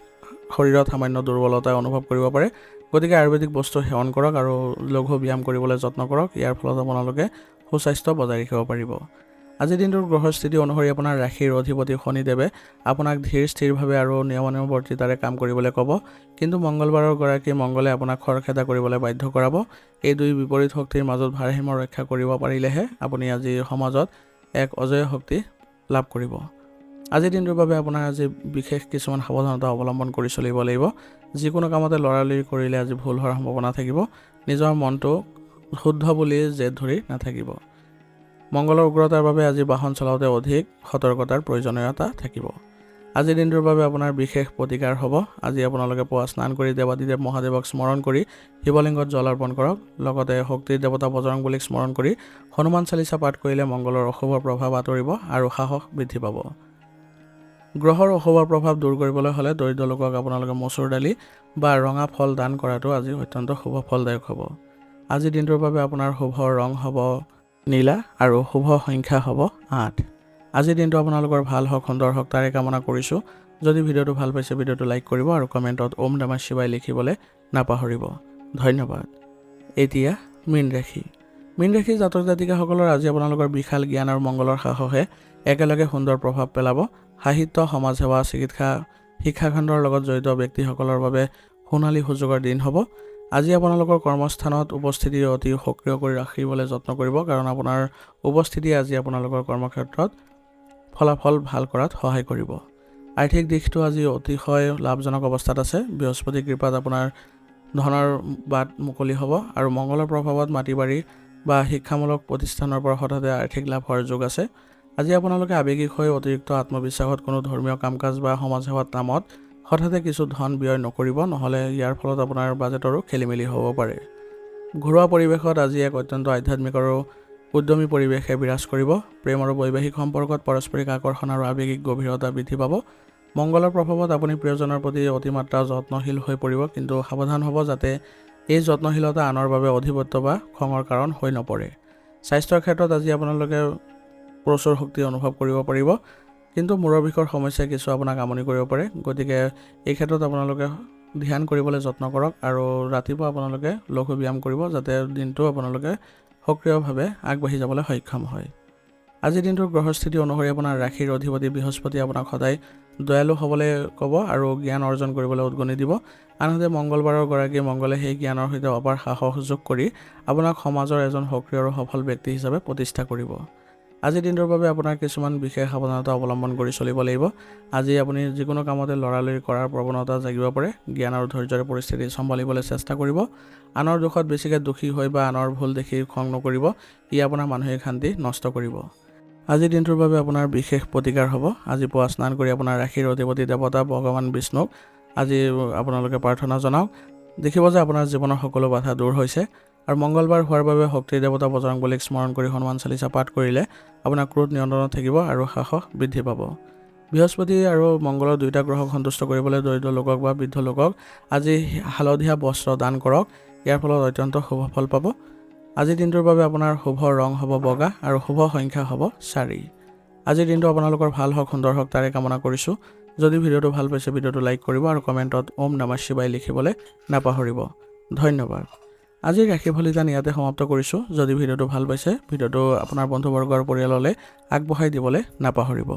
শৰীৰত সামান্য দুৰ্বলতা অনুভৱ কৰিব পাৰে, গতিকে আয়ুৰ্বেদিক বস্তু সেৱন কৰক আৰু লঘু ব্যায়াম কৰিবলৈ যত্ন কৰক। ইয়াৰ ফলত আপোনালোকে সুস্বাস্থ্য বজাই ৰাখিব পাৰিব। আজিৰ দিনটোৰ গ্ৰহৰ স্থিতি অনুসৰি আপোনাৰ ৰাশিৰ অধিপতি শনিদেৱে আপোনাক ধীৰ স্থিৰভাৱে আৰু নিয়মানুৱৰ্তিতাৰে কাম কৰিবলৈ ক'ব, কিন্তু মংগলবাৰৰ গৰাকী মংগলে আপোনাক খৰখেদা কৰিবলৈ বাধ্য কৰাব। এই দুই বিপৰীত শক্তিৰ মাজত ভাৰসাম্য ৰক্ষা কৰিব পাৰিলেহে আপুনি আজি সমাজত এক অজয় শক্তি লাভ কৰিব। আজিৰ দিনটোৰ বাবে আপোনাৰ আজি বিশেষ কিছুমান সাৱধানতা অৱলম্বন কৰি চলিব লাগিব। যিকোনো কামতে লৰালৰি কৰিলে আজি ভুল হোৱাৰ সম্ভাৱনা থাকিব। নিজৰ মনটো শুদ্ধ বুলি জেদ ধৰি নাথাকিব। মংগলৰ উগ্ৰতাৰ বাবে আজি বাহন চলাওঁতে অধিক সতৰ্কতাৰ প্ৰয়োজনীয়তা থাকিব। আজিৰ দিনটোৰ বাবে আপোনাৰ বিশেষ প্ৰতিকাৰ হ'ব। আজি আপোনালোকে পুৱা স্নান কৰি দেৱাদিদেৱ মহাদেৱক স্মৰণ কৰি শিৱলিংগত জল অৰ্পণ কৰক। লগতে শক্তিৰ দেৱতা বজৰংবলীক স্মৰণ কৰি হনুমান চালিচা পাঠ কৰিলে মংগলৰ অশুভ প্ৰভাৱ আঁতৰিব আৰু সাহস বৃদ্ধি পাব। গ্ৰহৰ অশুভ প্ৰভাৱ দূৰ কৰিবলৈ হ'লে দৰিদ্ৰ লোকক আপোনালোকে মচুৰ দালি বা ৰঙা ফল দান কৰাটো আজি অত্যন্ত শুভ ফলদায়ক হ'ব। আজিৰ দিনটোৰ বাবে আপোনাৰ শুভ ৰং হ'ব নীলা আৰু শুভ সংখ্যা হ'ব 8। আজিৰ দিনটো আপোনালোকৰ ভাল হওক, সুন্দৰ হওক তাৰে কামনা কৰিছোঁ। যদি ভিডিঅ'টো ভাল পাইছে ভিডিঅ'টো লাইক কৰিব আৰু কমেণ্টত ওম নমঃ শিৱায় লিখিবলৈ নাপাহৰিব। ধন্যবাদ। এতিয়া মীন ৰাশি। মীন ৰাশিৰ জাতক জাতিকাসকলৰ আজি আপোনালোকৰ বিশাল জ্ঞান আৰু মংগলৰ সাহসে একেলগে সুন্দৰ প্ৰভাৱ পেলাব। সাহিত্য, সমাজ সেৱা, চিকিৎসা, শিক্ষাখণ্ডৰ লগত জড়িত ব্যক্তিসকলৰ বাবে সোণালী সুযোগৰ দিন হ'ব। আজি আপোনালোকৰ কৰ্মস্থানত উপস্থিতি অতি সক্ৰিয় কৰি ৰাখিবলৈ যত্ন কৰিব, কাৰণ আপোনাৰ উপস্থিতি আজি আপোনালোকৰ কৰ্মক্ষেত্ৰত ফলাফল ভাল কৰাত সহায় কৰিব। আৰ্থিক দিশটো আজি অতিশয় লাভজনক অৱস্থাত আছে। বৃহস্পতিৰ কৃপাত আপোনাৰ ধনৰ বাট মুকলি হ'ব আৰু মংগলৰ প্ৰভাৱত মাটি বাৰী বা শিক্ষামূলক প্ৰতিষ্ঠানৰ পৰা হঠাতে আৰ্থিক লাভ হোৱাৰ যোগ আছে। আজি আপোনালোকে আৱেগিক হৈ অতিৰিক্ত আত্মবিশ্বাসত কোনো ধৰ্মীয় কাম কাজ বা সমাজ সেৱাত নামত হঠাতে কিছু ধন ব্যয় নকৰিব, নহ'লে ইয়াৰ ফলত আপোনাৰ বাজেটৰো খেলিমেলি হ'ব পাৰে। ঘৰুৱা পৰিৱেশত আজি এক অত্যন্ত আধ্যাত্মিক আৰু উদ্যমী পৰিৱেশে বিৰাজ কৰিব। প্ৰেম আৰু বৈবাহিক সম্পৰ্কত পাৰস্পৰিক আকৰ্ষণ আৰু আৱেগিক গভীৰতা বৃদ্ধি পাব। মংগলৰ প্ৰভাৱত আপুনি প্ৰিয়জনৰ প্ৰতি অতিমাত্ৰা যত্নশীল হৈ পৰিব, কিন্তু সাৱধান হ'ব যাতে এই যত্নশীলতা আনৰ বাবে অধিপত্য বা খঙৰ কাৰণ হৈ নপৰে। স্বাস্থ্যৰ ক্ষেত্ৰত আজি আপোনালোকে প্ৰচুৰ শক্তি অনুভৱ কৰিব পাৰিব, কিন্তু মূৰৰ বিষৰ সমস্যাই কিছু আপোনাক আমনি কৰিব পাৰে। গতিকে এই ক্ষেত্ৰত আপোনালোকে ধ্যান কৰিবলৈ যত্ন কৰক আৰু ৰাতিপুৱা আপোনালোকে লঘু ব্যায়াম কৰিব, যাতে দিনটো আপোনালোকে সক্ৰিয়ভাৱে আগবাঢ়ি যাবলৈ সক্ষম হয়। আজিৰ দিনটোৰ গ্ৰহস্থিতি অনুসৰি আপোনাৰ ৰাশিৰ অধিপতি বৃহস্পতি আপোনাক সদায় দয়ালু হ'বলৈ ক'ব আৰু জ্ঞান অৰ্জন কৰিবলৈ উদগনি দিব। আনহাতে মংগলবাৰৰ গৰাকী মংগলে সেই জ্ঞানৰ সৈতে অপাৰ সাহস যোগ কৰি আপোনাক সমাজৰ এজন সক্ৰিয় আৰু সফল ব্যক্তি হিচাপে প্ৰতিষ্ঠা কৰিব। আজিৰ দিনটোৰ বাবে আপোনাৰ কিছুমান বিশেষ সাৱধানতা অৱলম্বন কৰি চলিব লাগিব। আজি আপুনি যিকোনো কামতে লৰালৰি কৰাৰ প্ৰৱণতা জাগিব পাৰে। জ্ঞান আৰু ধৈৰ্যৰে পৰিস্থিতি চম্ভালিবলৈ চেষ্টা কৰিব। আনৰ দুখত বেছিকৈ দুখী হৈ বা আনৰ ভুল দেখি খং নকৰিব, ই আপোনাৰ মানসিক শান্তি নষ্ট কৰিব। আজিৰ দিনটোৰ বাবে আপোনাৰ বিশেষ প্ৰতিকাৰ হ'ব। আজি পুৱা স্নান কৰি আপোনাৰ ৰাশিৰ অধিপতি দেৱতা ভগৱান বিষ্ণুক আজি আপোনালোকে প্ৰাৰ্থনা জনাওক। দেখিব যে আপোনাৰ জীৱনৰ সকলো বাধা দূৰ হৈছে। আৰু মংগলবাৰ হোৱাৰ বাবে শক্তিৰ দেৱতা বজৰংবলীক স্মৰণ কৰি হনুমান চালিচা পাঠ কৰিলে আপোনাৰ ক্ৰোধ নিয়ন্ত্ৰণত থাকিব আৰু সাহস বৃদ্ধি পাব। বৃহস্পতি আৰু মংগলৰ দুয়োটা গ্ৰহক সন্তুষ্ট কৰিবলৈ দৰিদ্ৰ লোকক বা বৃদ্ধ লোকক আজি হালধীয়া বস্ত্ৰ দান কৰক। ইয়াৰ ফলত অত্যন্ত শুভ ফল পাব। আজিৰ দিনটোৰ বাবে আপোনাৰ শুভ ৰং হ'ব বগা আৰু শুভ সংখ্যা হ'ব 4। আজিৰ দিনটো আপোনালোকৰ ভাল হওক, সুন্দৰ হওক তাৰে কামনা কৰিছোঁ। যদি ভিডিঅ'টো ভাল পাইছে ভিডিঅ'টো লাইক কৰিব আৰু কমেণ্টত ওম নমঃ শিৱায় লিখিবলৈ নাপাহৰিব। ধন্যবাদ। আজিৰ ৰাশিফল ইয়াতে সমাপ্ত কৰিছোঁ। যদি ভিডিঅ'টো ভাল পাইছে ভিডিঅ'টো আপোনাৰ বন্ধুবৰ্গ আৰু পৰিয়াললৈ আগবঢ়াই দিবলৈ নাপাহৰিব।